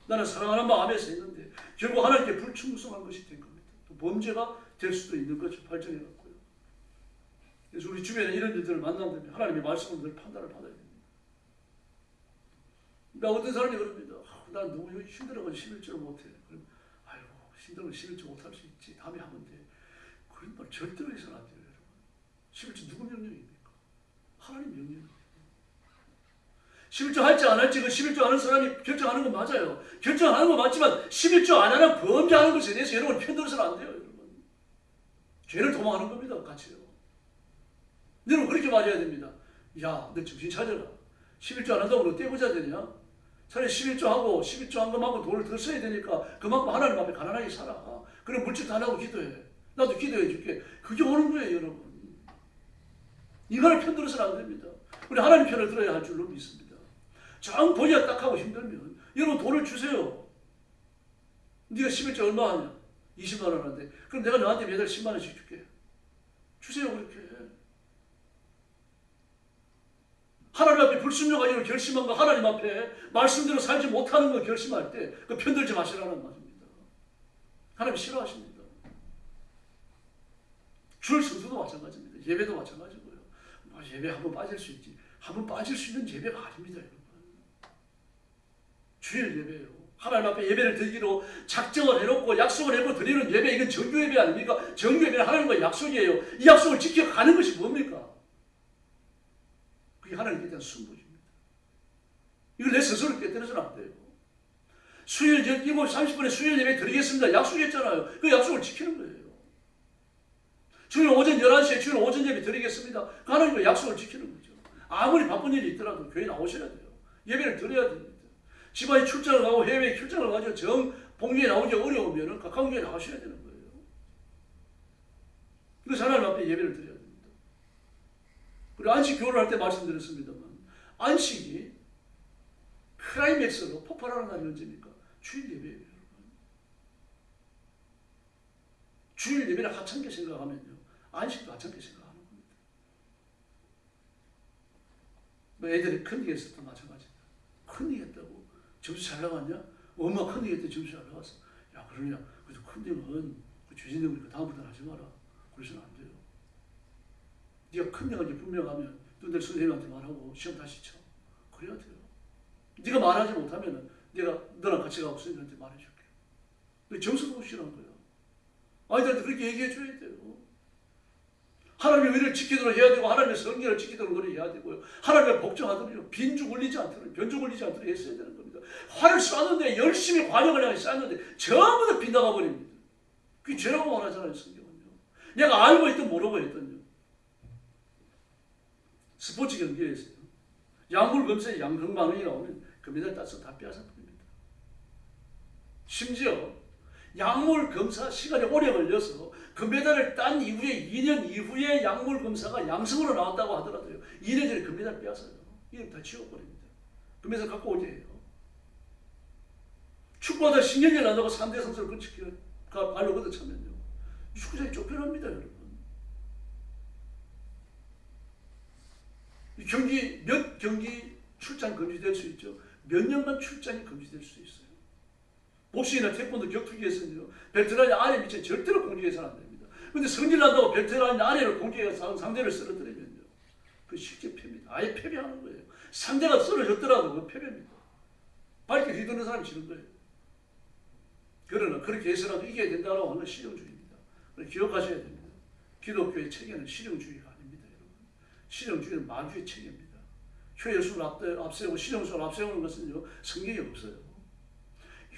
나는 사랑하는 마음에서 했는데 결국 하나님께 불충성한 것이 된 겁니다. 또 범죄가 될 수도 있는 거죠. 발전해갖고요. 그래서 우리 주변에 이런 일들을 만난다면 하나님의 말씀을 늘 판단을 받아야 됩니다. 나 어떤 사람이 그럽니다. 난 너무 힘들어가지고 11조를 못해. 그럼 아이고 힘들면 11조 못할 수 있지. 다음에 하면 돼. 그런 말 절대로 해서는 안 돼요. 여러분. 11조 누구 명령입니까? 하나님 명령입니다. 11조 할지 안 할지 그 11조 하는 사람이 결정하는 건 맞아요. 결정하는 건 맞지만 11조 안 하는 범죄하는 것에 대해서 여러분 편들어서는 안 돼요. 여러분. 죄를 도망하는 겁니다. 같이요. 여러분 그렇게 말해야 됩니다. 야, 너 정신 차려라. 11조 안 한다고 너 떼고자 되냐? 차라리 11조 하고 11조 한 것만큼 돈을 더 써야 되니까 그만큼 하나님 앞에 가난하게 살아. 그래 물질 달라고 기도해. 나도 기도해 줄게. 그게 오는 거예요, 여러분. 이걸 편들어서는 안 됩니다. 우리 하나님 편을 들어야 할 줄로 믿습니다. 정 본의가 딱 하고 힘들면 여러분 돈을 주세요. 네가 11조 얼마 하냐? 20만 원 하는데 그럼 내가 너한테 매달 10만 원씩 줄게. 주세요 그렇게. 하나님 앞에 불순종하기로 결심한 거 하나님 앞에 말씀대로 살지 못하는 거 결심할 때 그 편들지 마시라는 말입니다. 하나님 싫어하십니다. 줄 성수도 마찬가지입니다. 예배도 마찬가지고요. 예배 한번 빠질 수 있지. 한번 빠질 수 있는 예배가 아닙니다. 여러분. 주일 예배예요. 하나님 앞에 예배를 드리기로 작정을 해놓고 약속을 해놓고 드리는 예배 이건 정규 예배 아닙니까? 정규 예배는 하나님과의 약속이에요. 이 약속을 지켜가는 것이 뭡니까? 그게 하나님께 대한 순종입니다. 이걸 내 스스로 깨뜨려서는 안 돼요. 수요일 7시 30분에 수요일 예배 드리겠습니다. 약속했잖아요. 그 약속을 지키는 거예요. 주일 오전 11시에 주일 오전 예배 드리겠습니다. 하나님과 약속을 지키는 거죠. 아무리 바쁜 일이 있더라도 교회 나오셔야 돼요. 예배를 드려야 됩니다. 집안에 출장을 가고 해외에 출장을 가서 정봉주에 나오기 어려우면 가까운 교회에 나가셔야 되는 거예요. 그래서 하나님 앞에 예배를 드려야 됩니다. 그리고 안식 교훈을 할 때 말씀드렸습니다만 안식이 클라이맥스로 폭발하는 날이 언제입니까? 주일 예배예요. 여러분. 주일 예배를 하찮게 생각하면요. 안식도 하찮게 생각하는 겁니다. 뭐 애들이 큰일 했을 때 마찬가지다. 큰일 했다고 점수 잘 나갔냐? 엄마 큰일 했더니 점수 잘 나갔어. 야 그러냐? 그래도 큰일은 죄진되니까 다음부터는 하지 마라. 그러서는 안 돼요. 네가 큰일을 분명하면 또 내 선생님한테 말하고 시험 다시 쳐. 그래야 돼요. 네가 말하지 못하면 내가 너랑 같이 가고 선생님한테 말해줄게. 너 점수도 못 싫어한 거야. 아이들한테 그렇게 얘기해줘야 돼요. 하나님의 의를 지키도록 해야 되고 하나님의 성경을 지키도록 노력해야 되고요. 하나님의 복종하도록 빈죽 올리지 않도록 변죽 올리지 않도록 했어야 되는 겁니다. 화를 쐈는데 열심히 관역을 향해 쐈는데 전부 다 빗나가 버립니다. 그게 죄라고 말하잖아요. 성경은요. 내가 알고 있든 모르고 있든요. 스포츠 경기에서요. 양물 검사에 양금만원이 나오면 금메달 따서 다 빼앗아버립니다. 심지어 약물 검사 시간이 오래 걸려서 금메달을 딴 이후에 2년 이후에 약물 검사가 양성으로 나왔다고 하더라도요. 2년 전에 금메달 빼앗아요. 이름 다 지워버립니다. 금메달 갖고 오게 해요. 축구하다 10년이 난다고 3대 선수를 발로 걷어차면요. 축구장이 쫓겨납니다. 여러분. 몇 경기 출장 금지될 수 있죠. 몇 년간 출장이 금지될 수 있어요. 복싱이나 태권도 격투기에서는요. 벨트라인 아래 밑에 절대로 공격해서는 안 됩니다. 그런데 성질 난다고 벨트라인 아래를 공격해서 상대를 쓰러뜨리면요. 그 쉽게 패입니다. 아예 패배하는 거예요. 상대가 쓰러졌더라도 그 패배입니다. 밝게 휘두르는 사람이 지는 거예요. 그러나 그렇게 해서라도 이겨야 된다고 하는 건 실용주의입니다. 기억하셔야 됩니다. 기독교의 체계는 실용주의가 아닙니다. 여러분. 실용주의는 마귀의 체계입니다. 효율성을 앞세우고 실용성을 앞세우는 것은요. 성경에 없어요.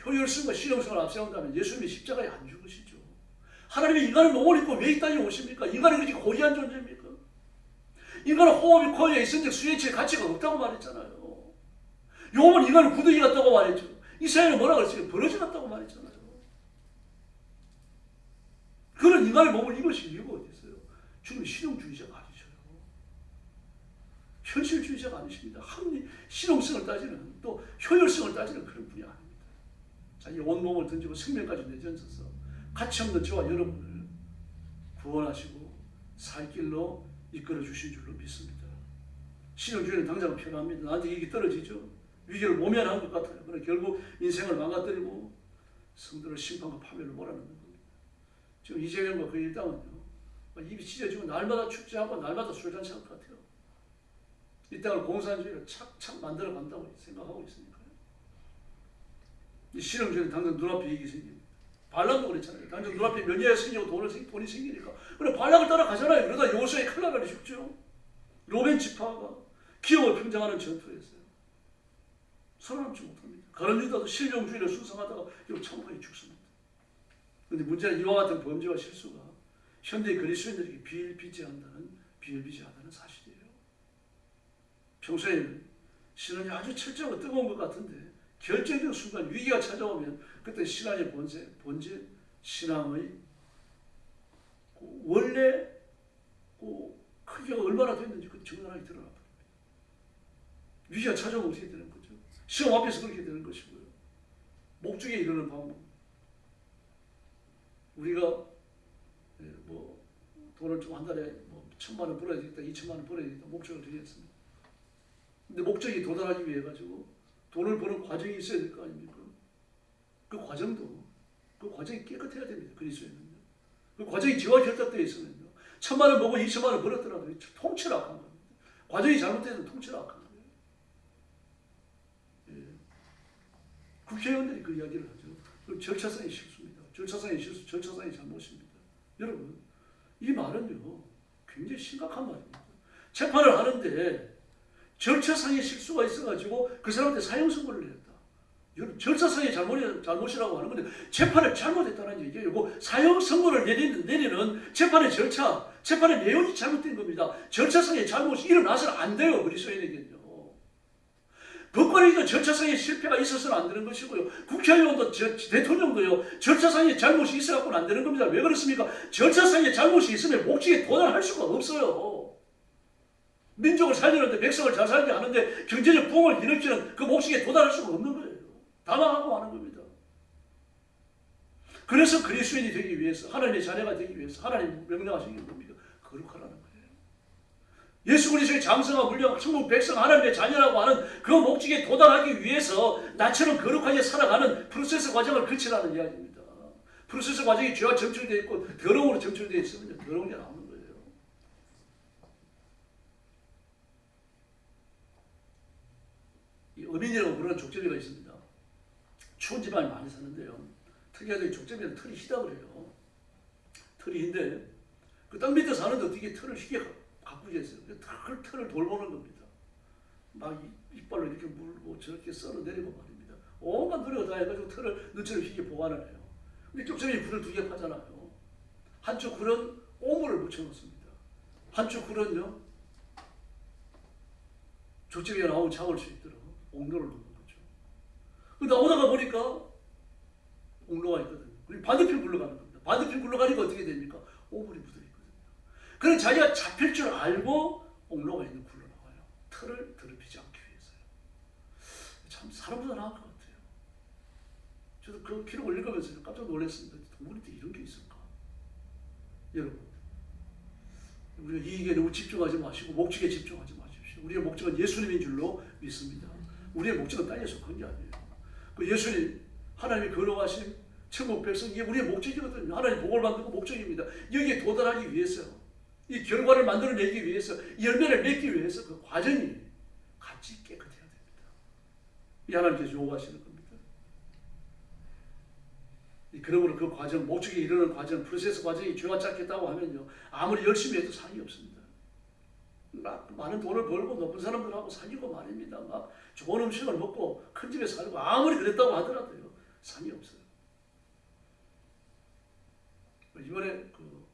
효율성과 실용성을 앞세운다면 예수님이 십자가에 안 죽으시죠. 하나님이 인간의 몸을 입고 왜 이 땅에 오십니까? 인간이 그렇게 고귀한 존재입니까? 인간은 호흡이 코에 있은즉 수혜치의 가치가 없다고 말했잖아요. 요업은 인간을 구더기 같다고 말했죠. 이사야는 뭐라 그랬어요? 버러지 같다고 말했잖아요. 그런 인간의 몸을 입으실 이유가 어디 있어요? 주님은 실용주의자가 아니셔요. 현실주의자가 아니십니다. 실용성을 따지는 또 효율성을 따지는 그런 분이 아닙니다. 자기 온몸을 던지고 생명까지 내던져서 가치없는 저와 여러분을 구원하시고 살 길로 이끌어 주신 줄로 믿습니다. 실용주의는 당장 편합니다. 나한테 이게 떨어지죠. 위기를 모면한 것 같아요. 그러나 결국 인생을 망가뜨리고 성도를 심판과 파멸을 몰아넣는 겁니다. 지금 이재명과 그 일당은요. 입이 찢어지고 날마다 축제하고 날마다 술 잔치할 것 같아요. 이 땅을 공산주의로 착착 만들어 간다고 생각하고 있으니까요. 이 실용주의는 당장 눈앞에 이익이 생깁니다. 발락도 그랬잖아요. 당장 눈앞에 명예가 생기고 돈이 생기니까. 그래 발락을 따라가잖아요. 그러다 요소에 큰일 나가니 죽죠. 로벤 지파가 기업을 평정하는 전투였어요. 살아남지 못합니다. 가룟 유다도 실용주의를 순상하다가 참호에 죽습니다. 그런데 문제는 이와 같은 범죄와 실수가 현대 그리스도인들에게 비일비재하다는 사실이에요. 평소에는 신앙이 아주 철저하고 뜨거운 것 같은데 결정적 순간 위기가 찾아오면 그때 신앙의 본질, 신앙의 원래 크기가 얼마나 됐는지 그 정연하게 드러나 버립니다. 위기가 찾아오면 어떻게 되는 거죠? 시험 앞에서 그렇게 되는 것이고요. 목적에 이르는 방법. 우리가 돈을 좀 한 달에 1,000만 원 벌어야 되겠다, 2,000만 원 벌어야 되겠다 목적을 드리겠습니다. 근데 목적이 도달하기 위해 가지고 돈을 버는 과정이 있어야 될 거 아닙니까? 그 과정이 깨끗해야 됩니다. 그리스도인은요. 그 과정이 저와 결탁되어 있으면요. 1,000만 원 벌고 2,000만 원 벌었더라도 통째로 악한 겁니다. 과정이 잘못되면 통째로 악한 거예요. 예. 국회의원들이 그 이야기를 하죠. 그 절차상의 실수입니다. 절차상의 실수, 절차상의 잘못입니다. 여러분, 이 말은요. 굉장히 심각한 말입니다. 재판을 하는데 절차상의 실수가 있어가지고 그 사람한테 사형 선고를 내렸다. 여러분 절차상의 잘못이라고 하는 건데 재판을 잘못했다는 얘기예요. 사형 선고를 내리는 재판의 절차, 재판의 내용이 잘못된 겁니다. 절차상의 잘못이 일어나서는 안 돼요. 그리스도인에게는요. 법관에도 절차상의 실패가 있어서는 안 되는 것이고요. 국회의원도 대통령도요. 절차상의 잘못이 있어갖고는 안 되는 겁니다. 왜 그렇습니까? 절차상의 잘못이 있으면 목적에 도달할 수가 없어요. 민족을 살리는데 백성을 잘 살게 하는데 경제적 부흥을 일으키는 그 목적에 도달할 수가 없는 거예요. 다 망하고 하는 겁니다. 그래서 그리스도인이 되기 위해서 하나님의 자녀가 되기 위해서 하나님 명령하신 게 뭡니까? 거룩하라는 거예요. 예수 그리스도의 장성한 물량 천국 백성 하나님의 자녀라고 하는 그 목적에 도달하기 위해서 나처럼 거룩하게 살아가는 프로세스 과정을 거치라는 이야기입니다. 프로세스 과정이 죄와 점철되어 있고 더러움으로 점철되어 있으면 더러운 게 나오는 거예요. 이 어민이라고 부르는 족제비가 있습니다. 추운 지방에 많이 사는데요. 특이하게 족제비는 털이 희다고 해요. 털이 흰데 그 땅 밑에 사는데 어떻게 털을 희게 가꾸게 했어요. 털을 돌보는 겁니다. 막 이빨로 이렇게 물고 저렇게 썰어내리고 말입니다. 온갖 노력을 다 해가지고 털을 너처럼 희게 보관을 해요. 근데 족제비 굴을 2개 파잖아요. 한쪽 굴은 오물을 묻혀놓습니다. 한쪽 굴은요 족제비가 나오면 잡을 수 있도록 옥로를 놓는 거죠. 나오다가 보니까 옥로가 있거든요. 그리고 반대편 굴러가는 겁니다. 반대편 굴러가니까 어떻게 됩니까? 오물이 묻어 있거든요. 그럼 자기가 잡힐 줄 알고 옥로가 있는 굴러 나와요. 털을 더럽히지 않기 위해서요. 참 사람보다 나은 것 같아요. 저도 그 기록을 읽으면서 깜짝 놀랐습니다. 동물인데 이런 게 있을까? 여러분, 우리가 이익에 너무 집중하지 마시고 목적에 집중하지 마십시오. 우리의 목적은 예수님인 줄로 믿습니다. 우리의 목적은 땅에 속한 게 아니에요. 그 예수님, 하나님의 거룩하심, 천국 백성, 이게 우리의 목적이거든요. 하나님 복을 만들고 목적입니다. 여기에 도달하기 위해서, 이 결과를 만들어내기 위해서, 열매를 맺기 위해서 그 과정이 같이 깨끗해야 됩니다. 이 하나님께서 요구하시는 겁니다. 그러므로 그 과정, 목적에 이르는 과정, 프로세스 과정이 죄와 짧겠다고 하면요, 아무리 열심히 해도 상이 없습니다. 막 많은 돈을 벌고 높은 사람들하고 사귀고 말입니다. 막 좋은 음식을 먹고 큰 집에 살고 아무리 그랬다고 하더라도요, 상이 없어요. 이번에 그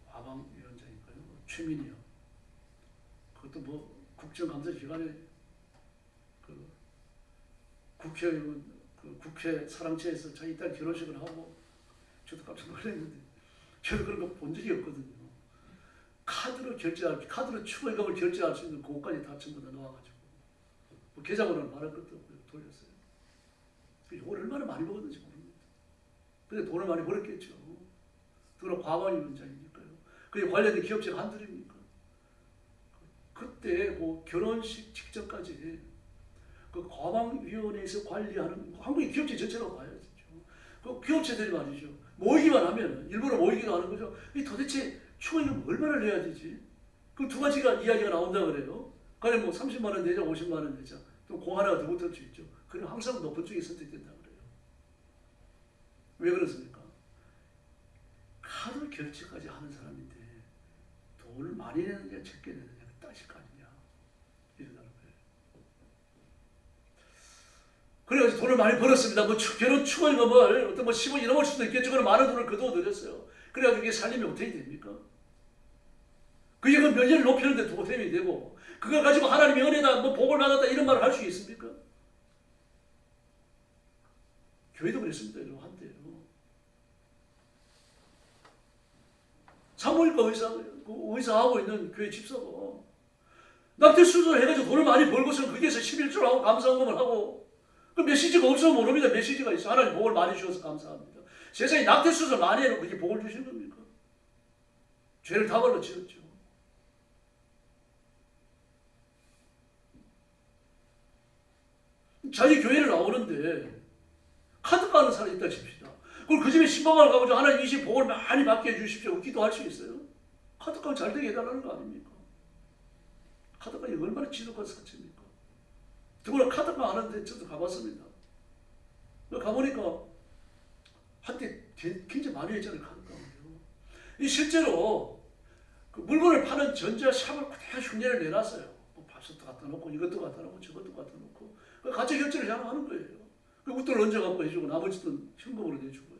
화방위원장인가요? 최민희요. 그것도 뭐 국정감사기관에 그 국회의원, 그 국회 사랑채에서 자기 딸 결혼식을 하고 저도 깜짝 놀랐는데 저도 그런 거 본 적이 없거든요. 카드로 추가금을 결제할 수 있는 그것까지 다 전부 다 넣어가지고 뭐 계좌번호를 말할 것도 없고 돌렸어요. 이걸 얼마나 많이 먹었는지 모릅니다. 근데 돈을 많이 벌었겠죠. 그러나 과방위원장이니까요. 그게 관련된 기업체가 한둘입니까? 그때 뭐 결혼식 직전까지 그 과방위원회에서 관리하는 한국의 기업체 전체라고 봐야죠. 그 기업체들이 말이죠. 모이기만 하면 일부러 모이기도 하는 거죠. 이 도대체 추가금 얼마나 내야 되지? 그 두 가지가 이야기가 나온다 그래요. 그래 뭐 30만 원 내자, 50만 원 내자. 또 공 하나가 더 붙을 수 있죠. 그럼 항상 높은 쪽이 선택된다 그래요. 왜 그렇습니까? 카드 결제까지 하는 사람인데 돈을 많이 내느냐 적게 내느냐 따질 거 아니냐 이러다는 거예요. 그래서 돈을 많이 벌었습니다. 뭐 결혼 축의금을 어떤 뭐 10원이 넘을 수도 있겠죠. 그런 많은 돈을 거두어들였어요. 그래가지고 이게 살림이 어떻게 됩니까? 그게 그 명예를 높이는데 도움이 되고 그걸 가지고 하나님의 은혜다 뭐 복을 받았다 이런 말을 할 수 있습니까? 교회도 그랬습니다. 이러고 한때요. 산부인과 의사하고 있는 교회 집사가 낙태 수술을 해가지고 돈을 많이 벌고서 거기에서 11조를 하고 감사헌금을 하고 그 메시지가 없으면 모릅니다. 메시지가 있어. 하나님 복을 많이 주셔서 감사합니다. 세상에 낙태 수술 많이 해놓고 그게 복을 주신 겁니까? 죄를 다발로 지었죠. 자기 교회를 나오는데 카드 까는 사람이 있다 칩시다. 그걸 그 집에 10만 원을 가지고 하나님 이 집 복을 많이 받게 해주십시오. 기도할 수 있어요? 카드 까 잘 되게 해달라는 거 아닙니까? 카드 까이 얼마나 지독한 사치입니까? 누구나 카드 까 하는데 저도 가봤습니다. 가보니까 한때 굉장히 많이 했잖아요. 카드 까는요. 이 실제로 그 물건을 파는 전자샵을 그대로 흉내를 내놨어요. 뭐 밥솥도 갖다 놓고 이것도 갖다 놓고 저것도 갖다 놓고 가짜 결제를 그냥 하는 거예요. 그 웃돈을 얹어갖고 해주고 나머지 돈 현금으로 내주고요.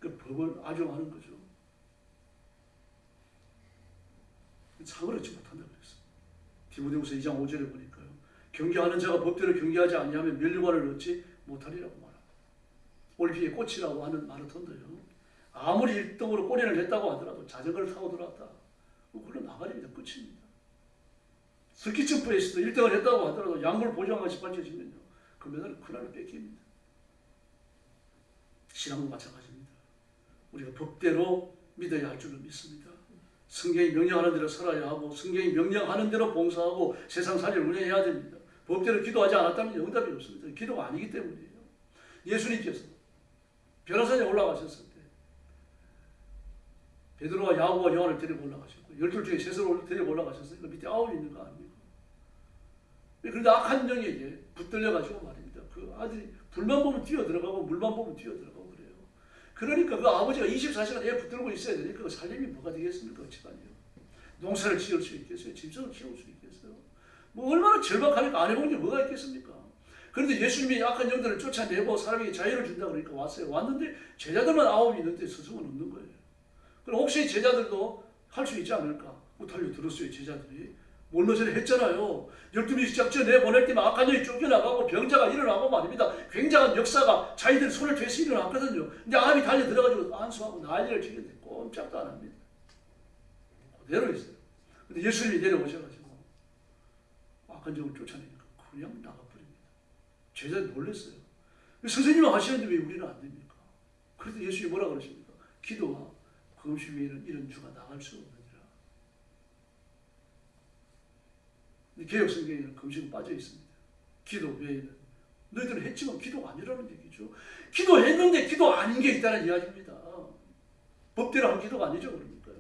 그 법을 악용하는 거죠. 상을 얻지 못한다고 그랬어요. 디모데후서 2장 5절에 보니까요. 경계하는 자가 법대로 경계하지 아니하면 멸류관을 얻지 못하리라고 말합니다. 올리브의 꽃이라고 하는 마라톤도요. 아무리 1등으로 꼬리를 냈다고 하더라도 자전거를 타고 들어왔다. 그걸로 나가립니다. 끝입니다. 스키 점프에서도 1등을 했다고 하더라도 약물 보장같이 밝혀지면요. 그 메달을 그날로 뺏깁니다. 신앙도 마찬가지입니다. 우리가 법대로 믿어야 할 줄을 믿습니다. 성경이 명령하는 대로 살아야 하고 성경이 명령하는 대로 봉사하고 세상 살이를 운영해야 됩니다. 법대로 기도하지 않았다면 응답이 없습니다. 기도가 아니기 때문이에요. 예수님께서 변호사에 올라가셨을 때 베드로와 야고보와 요한을 데리고 올라가셨고 12 중에 셋을 데리고 올라가셨으니까 밑에 9이 있는 거 아닙니까? 그런데 악한 영에게 붙들려가지고 말입니다. 그 아들이 불만 보면 뛰어들어가고 물만 보면 뛰어들어가고 그래요. 그러니까 그 아버지가 24시간 애 붙들고 있어야 되니까 그 살림이 뭐가 되겠습니까? 그 집안이요. 농사를 지을 수 있겠어요? 짐승을 키울 수 있겠어요? 뭐 얼마나 절박하니까 안 해본 게 뭐가 있겠습니까? 그런데 예수님이 악한 영들을 쫓아내고 사람에게 자유를 준다 그러니까 왔어요. 왔는데 제자들만 9이 있는데 스승은 없는 거예요. 그럼 혹시 제자들도 할 수 있지 않을까? 달려 들었어요. 제자들이. 얼마 전에 했잖아요. 12명 작전 내보낼 때만 악한 영이 쫓겨나가고 병자가 일어나고 말입니다. 굉장한 역사가 자기들 손을 대서 일어났거든요. 근데 암이 달려 들어가지고 안수하고 난리를 치는데 꼼짝도 안 합니다. 그대로 있어요. 근데 예수님이 내려오셔가지고 악한 영을 쫓아내니까 그냥 나가버립니다. 제자들이 놀랐어요. 선생님은 하시는데 왜 우리는 안 됩니까? 그래서 예수님이 뭐라 그러십니까? 기도와 금식 외에는 이런 주가 나갈 수 없느니라. 개혁 성경에는 금식은 빠져 있습니다. 기도 외에는 너희들은 했지만 기도가 아니라는 얘기죠. 기도했는데 기도 아닌 게 있다는 이야기입니다. 법대로 한 기도가 아니죠. 그러니까요.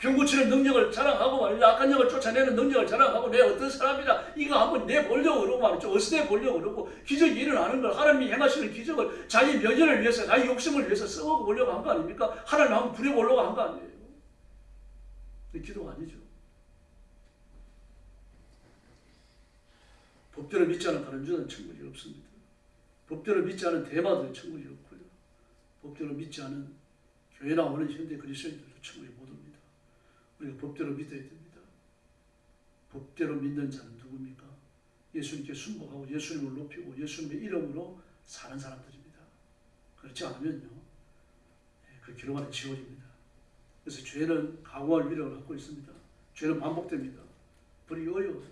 병 고치는 능력을 자랑하고 말이죠. 악한 영을 쫓아내는 능력을 자랑하고 내 어떤 사람이다. 이거 한번 내보려고 그러고 말이죠. 어디서 내보려고 그러고 기적이 일어나는 걸 하나님이 행하시는 기적을 자기 면전을 위해서 자기 욕심을 위해서 써보려고 한 거 아닙니까? 하나님 한번 부려보려고 한 거 아니에요. 기도가 아니죠. 법대로 믿지 않은 다른 주는 천국이 없습니다. 법대로 믿지 않은 대마도 천국이 없고요. 법대로 믿지 않은 교회 나오는 현대 그리스도인들도 천국에 못 옵니다. 우리가 법대로 믿어야 됩니다. 법대로 믿는 자는 누굽니까? 예수님께 순복하고 예수님을 높이고 예수님의 이름으로 사는 사람들입니다. 그렇지 않으면요, 그 기록 안에 지워집니다. 그래서 죄는 강화할 위력을 갖고 있습니다. 죄는 반복됩니다. 불이 어려워서.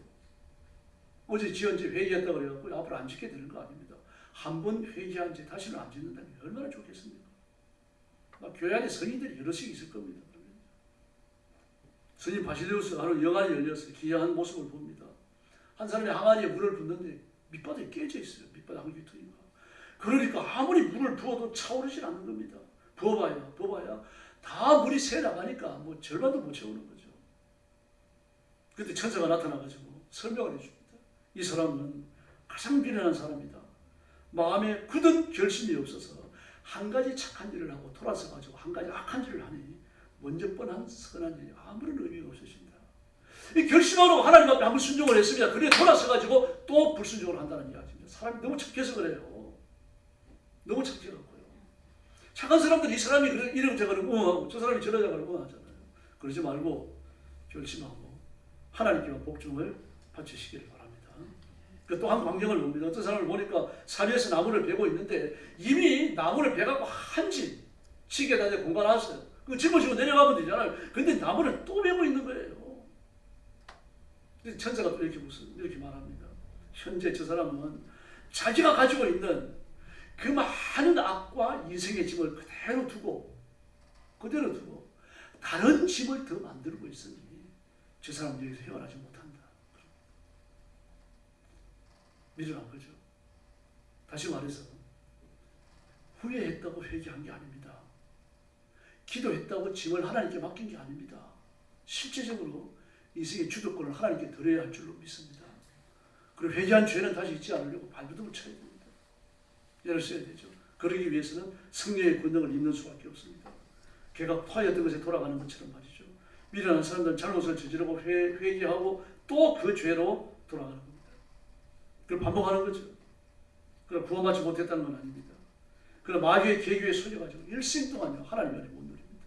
어제 지은 죄 회개했다 그래갖고 앞으로 안 짓게 되는 거 아닙니다. 한 번 회개한 죄 다시는 안 짓는다면 얼마나 좋겠습니까? 교회 안에 성인들이 여럿씩 있을 겁니다. 스님 바실레우스 하루 영안이 열렸어요. 기이한 모습을 봅니다. 한 사람이 항아리에 물을 붓는데 밑바닥이 깨져 있어요. 밑바닥 한 귀퉁이가. 그러니까 아무리 물을 부어도 차오르질 않는 겁니다. 부어봐야 다 물이 새 나가니까 뭐 절반도 못 채우는 거죠. 그때 천사가 나타나가지고 설명을 해줍니다. 이 사람은 가장 비련한 사람이다. 마음에 굳은 결심이 없어서 한 가지 착한 일을 하고 돌아서 가지고 한 가지 악한 일을 하니 먼저 뻔한 선한 일이 아무런 의미가 없으신다. 이 결심하고 하나님 앞에 한번 순종을 했습니다. 그래 돌아서 가지고 또 불순종을 한다는 이야기입니다. 사람이 너무 착해서 그래요. 너무 착해갖고요. 착한 사람들이 이 사람이 이런저런 응하고 저 사람이 저러저런 응하잖아요. 그러지 말고 결심하고 하나님께만 복종을 바치시기를 바랍니다. 또 한 광경을 봅니다. 어떤 사람을 보니까 산 위에서 나무를 베고 있는데 이미 나무를 베갖고 한 집 치게다 공간놨어요. 그 집어주고 내려가면 되잖아요. 근데 나무를 또 베고 있는 거예요. 천사가 또 이렇게 말합니다. 현재 저 사람은 자기가 가지고 있는 그 많은 악과 인생의 짐을 그대로 두고 다른 짐을 더 만들고 있으니 저 사람은 여기서 헤어나지 못한다. 밀어난 거죠. 다시 말해서 후회했다고 회개한 게 아닙니다. 기도했다고 짐을 하나님께 맡긴 게 아닙니다. 실제적으로 인생의 주도권을 하나님께 드려야 할 줄로 믿습니다. 그리고 회개한 죄는 다시 잊지 않으려고 발버둥을 쳐야 됩니다. 예를 써야 되죠. 그러기 위해서는 성령의 권능을 입는 수밖에 없습니다. 걔가 화였던 것에 돌아가는 것처럼 말이죠. 미련한 사람들은 잘못을 저지르고 회개하고 또 그 죄로 돌아가는 겁니다. 그걸 반복하는 거죠. 그럼 구원받지 못했다는 건 아닙니다. 그럼 마귀의 계교에 속여가지고 일생 동안요 하나님 안에 못 누립니다.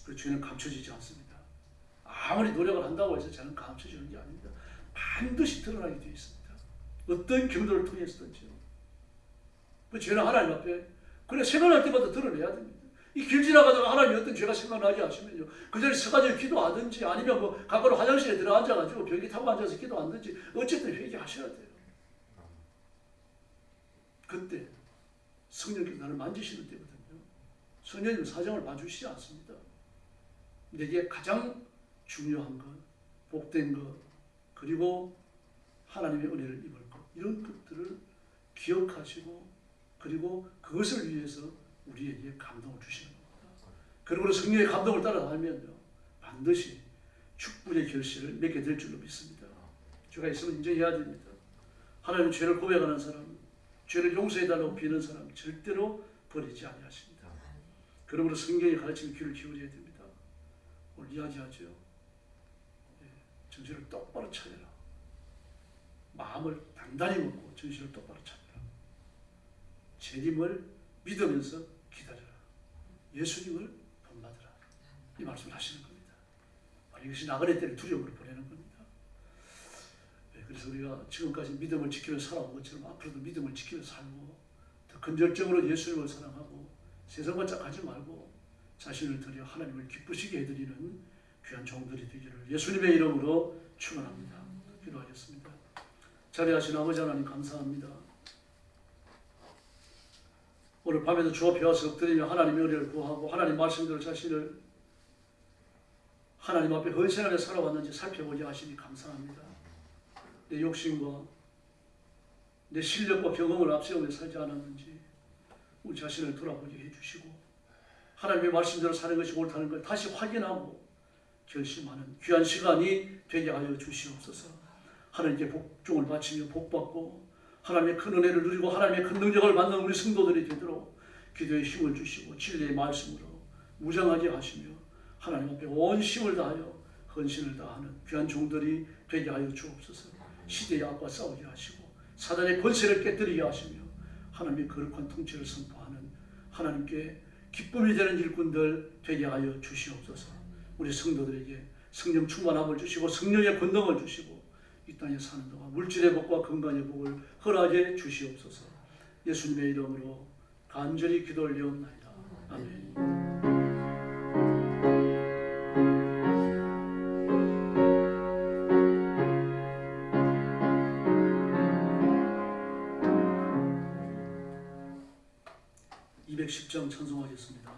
그 죄는 감춰지지 않습니다. 아무리 노력을 한다고 해서 저는 감춰지는 게 아닙니다. 반드시 드러나게 되어 있습니다. 어떤 경도를 통해서든지요. 그 죄는 하나님 앞에 그래 생각날 때마다 드러내야 됩니다. 이 길 지나가다가 하나님이 어떤 죄가 생각나게 하시면요, 그 자리에 서가지고 기도하든지 아니면 뭐 가까운 화장실에 들어 앉아가지고 벽에 타고 앉아서 기도하든지 어쨌든 회개하셔야 돼요. 그때 성령께서 나를 만지시는 때거든요. 성령님 사정을 봐주시지 않습니다. 내게 가장 중요한 것, 복된 것, 그리고 하나님의 은혜를 입을 것, 이런 것들을 기억하시고 그리고 그것을 위해서 우리에게 감동을 주시는 겁니다. 그리고 성령의 감동을 따라 살면요, 반드시 축복의 결실을 맺게 될 줄로 믿습니다. 죄가 있으면 인정해야 됩니다. 하나님 죄를 고백하는 사람, 죄를 용서해달라고 비는 사람 절대로 버리지 아니하십니다. 그러므로 성경의 가르침에 귀를 기울여야 됩니다. 오늘 이야기하죠. 정신을 똑바로 차려라. 마음을 단단히 먹고 정신을 똑바로 차려라. 재림을 믿으면서 기다려라. 예수님을 본받으라. 이 말씀을 하시는 겁니다. 이것이 나그네 때를 두려움으로 보내는 겁니다. 그래서 우리가 지금까지 믿음을 지키면서 살아온 것처럼 앞으로도 믿음을 지키면서 살고 더 건절적으로 예수님을 사랑하고 세상과 짝하지 말고 자신을 드려 하나님을 기쁘시게 해드리는 귀한 종들이 되기를 예수님의 이름으로 축원합니다. 기도하겠습니다. 자리하신 아버지 하나님 감사합니다. 오늘 밤에도 주 앞에 와서 엎드리며 하나님의 은혜를 구하고 하나님 말씀대로 자신을 하나님 앞에 헌신하며 살아왔는지 살펴보게 하시니 감사합니다. 내 욕심과 내 실력과 경험을 앞세우며 살지 않았는지 우리 자신을 돌아보게 해주시고 하나님의 말씀대로 사는 것이 옳다는 걸 다시 확인하고 결심하는 귀한 시간이 되게 하여 주시옵소서. 하나님께 복종을 바치며 복받고 하나님의 큰 은혜를 누리고 하나님의 큰 능력을 받는 우리 성도들이 되도록 기도에 힘을 주시고 진리의 말씀으로 무장하게 하시며 하나님 앞에 온 힘을 다하여 헌신을 다하는 귀한 종들이 되게 하여 주옵소서. 시대의 악과 싸우게 하시고 사단의 권세를 깨뜨리게 하시며 하나님의 거룩한 통치를 선포하는 하나님께 기쁨이 되는 일꾼들 되게 하여 주시옵소서. 우리 성도들에게 성령 충만함을 주시고 성령의 권능을 주시고 이 땅에 사는 동안 물질의 복과 건강의 복을 허락해 주시옵소서. 예수님의 이름으로 간절히 기도 올리옵나이다. 아멘. 210장 찬송하겠습니다.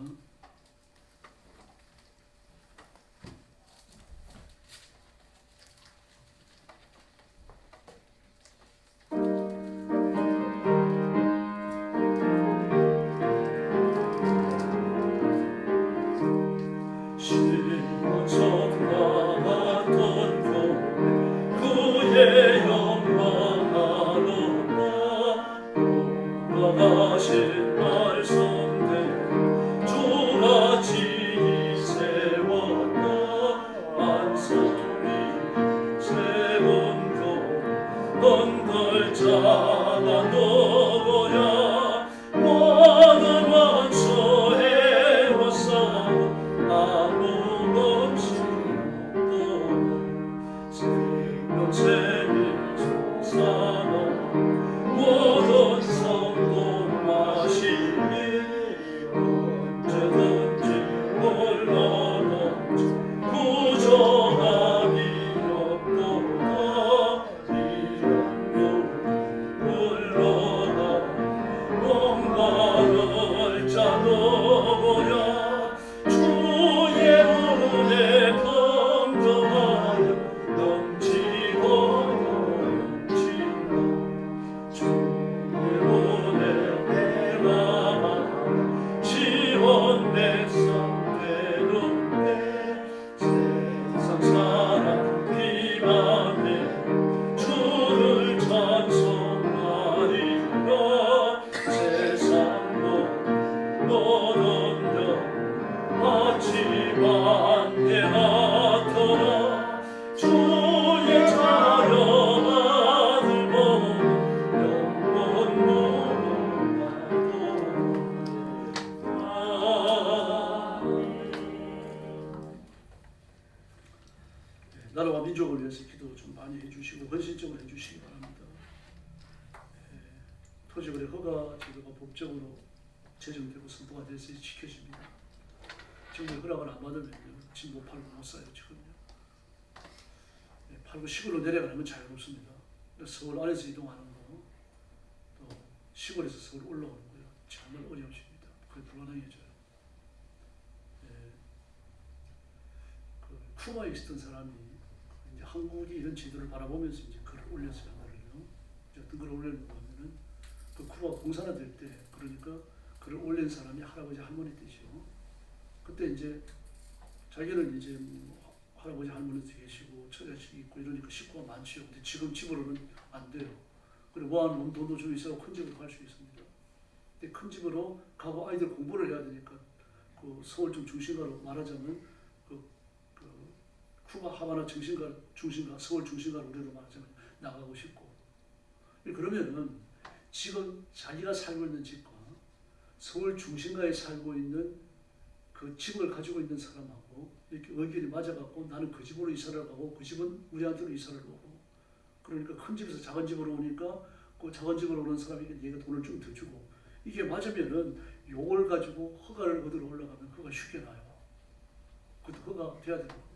나라와 민족을 위해서 기도 좀 많이 해주시고 헌신적으로 해주시기 바랍니다. 토지거래 허가 제도가 법적으로 제정되고 선포가 돼서 지켜집니다. 정부의 허락을 안 받으면요, 집 못 팔고 못 사요 지금요. 팔고 시골로 내려가는 건 자유롭습니다. 서울 안에서 이동하는 거, 또 시골에서 서울 올라오는 거요, 정말 어려우십니다. 거의 불가능해져요. 그 쿠바에 있었던 사람이 이제 한국이 이런 제도를 바라보면서 이제 글을 올렸어요. 어떤 글을 올렸는가 하면은 그 쿠바 공산화 될 때, 그러니까 글을 올린 사람이 할아버지 할머니 때죠. 그때 이제 자기는 이제 뭐 할아버지 할머니도 계시고 처자식 있고 이러니까 식구가 많지요. 근데 지금 집으로는 안 돼요. 그리고 모아놓은 돈도 좀 있어야 큰 집으로 갈 수 있습니다. 근데 큰 집으로 가고 아이들 공부를 해야 되니까 그 서울 좀 중심가로 말하자면 그 쿠바 하바나 중심가 서울 중심가로 우리로 말하자면 나가고 싶고, 그러면은 지금 자기가 살고 있는 집과 서울 중심가에 살고 있는 그 집을 가지고 있는 사람하고 이렇게 의견이 맞아갖고 나는 그 집으로 이사를 가고 그 집은 우리한테로 이사를 오고, 그러니까 큰 집에서 작은 집으로 오니까 그 작은 집으로 오는 사람에게 얘가 돈을 좀 더 주고, 이게 맞으면은 요걸 가지고 허가를 얻으러 올라가면 허가 쉽게 나요. 그것도 허가 돼야 되는 겁니다.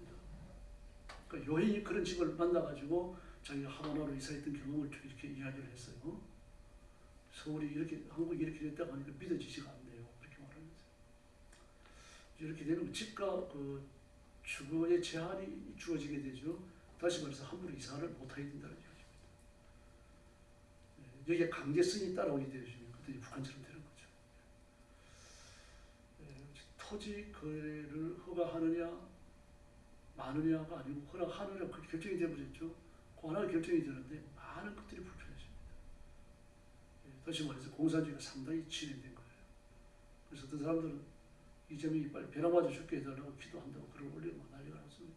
그러니까 여인이 그런 집을 만나가지고 자기가 하바나로 이사했던 경험을 이렇게 이야기를 했어요. 서울이 이렇게, 한국이 이렇게 됐다고 하니까 믿어지지가 않네요. 그렇게 말하면서. 이렇게 되면 집과 그 주거의 제한이 주어지게 되죠. 다시 말해서 함부로 이사를 못하게 된다는 얘기입니다. 여기에 강제성이 따라오게 되어지면 그때 북한처럼 되는 거죠. 토지 거래를 허가하느냐 마느냐가 아니고 허락하느냐, 그렇게 결정이 되어버렸죠. 그 하나가 결정이 되는데 많은 것들이 불편해집니다. 다시 말해서 공산주의가 상당히 진행된 거예요. 그래서 어떤 사람들은 이재명이 빨리 벼락 맞아 죽게 해달라고 기도한다고 글을 올리고 난리가 났습니다.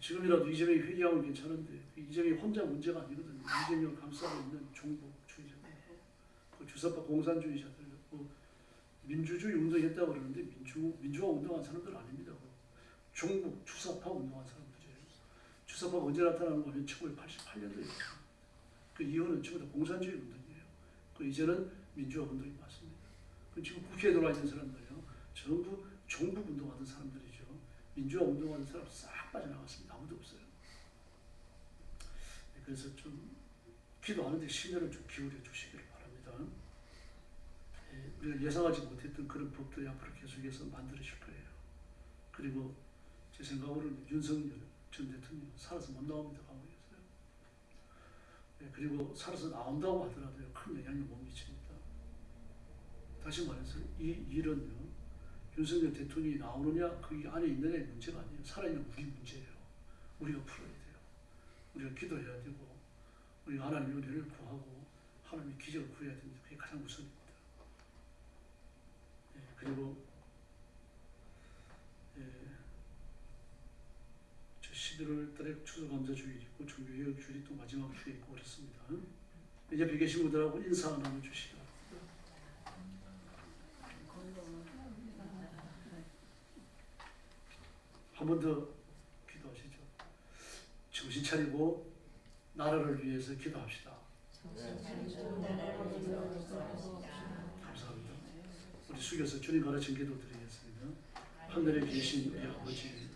지금이라도 이재명이 회개하면 괜찮은데 이재명이 혼자 문제가 아니거든요. 이재명을 감싸고 있는 종북주의자들, 그 주사파 공산주의자들, 민주주의 운동했다고 그러는데 민주화 운동한 사람들 아닙니다. 종북 주사파 운동한 사람들이에요. 주사파가 언제 나타나는가 하면 1988년도에 그 이후는 전부 다 공산주의 운동이에요. 그 이제는 민주화 운동이 맞습니다. 그 지금 국회에 들어와 있는 사람들이요, 전부 종북 운동하는 사람들이죠. 민주화 운동하는 사람 싹 빠져나갔습니다. 아무도 없어요. 그래서 좀 기도하는데 심혈을 좀 기울여 주시기를 바랍니다. 우리가 예상하지 못했던 그런 법들이 앞으로 계속해서 만들어질 거예요. 그리고 제 생각으로는 윤석열 전 대통령 살아서 못 나옵니다. 감옥에서요. 그리고 살아서 나온다고 하더라도 큰 영향을 못 미칩니다. 다시 말해서 이 일은요, 윤석열 대통령이 나오느냐 그 안에 있느냐의 문제가 아니에요. 살아있는 우리 문제예요. 우리가 풀어야 돼요. 우리가 기도해야 되고 우리가 하나님의 은혜를 구하고 하나님의 기적을 구해야 됩니다. 그게 가장 우선입니다. 그리고 저 11월 달에 추수감사주일이 있고 종교개혁주일이 또 마지막 주에 있고 그렇습니다. 이제 뵙 계신 분들하고 인사 나눠주시죠. 한 번 더 기도하시죠. 정신 차리고 나라를 위해서 기도합시다. 감사합니다. 우리 숙여서 주님 가르친 기도 드리겠습니다. 하늘에 계신 우리 아버지,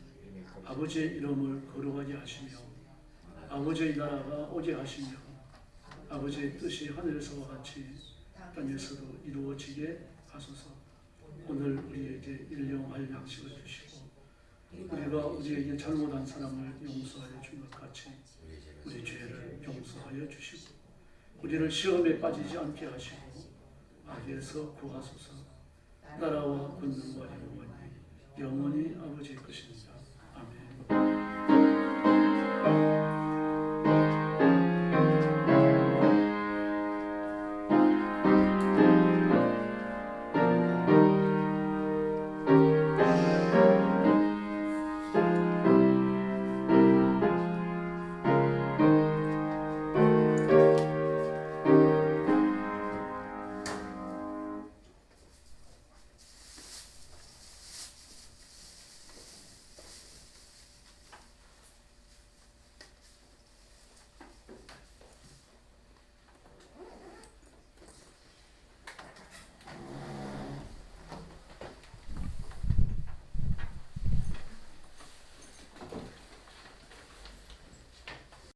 아버지의 이름을 거룩하게 하시며 아버지의 나라가 오게 하시며 아버지의 뜻이 하늘에서와 같이 땅에서도 이루어지게 하소서. 오늘 우리에게 일용할 양식을 주시고 우리가 우리에게 잘못한 사람을 용서하여 준 것 같이 우리 죄를 용서하여 주시고 우리를 시험에 빠지지 않게 하시고 악에서 구하소서. 나라와 권능과 영광이 영원히 아버지의 것입니다. 아멘.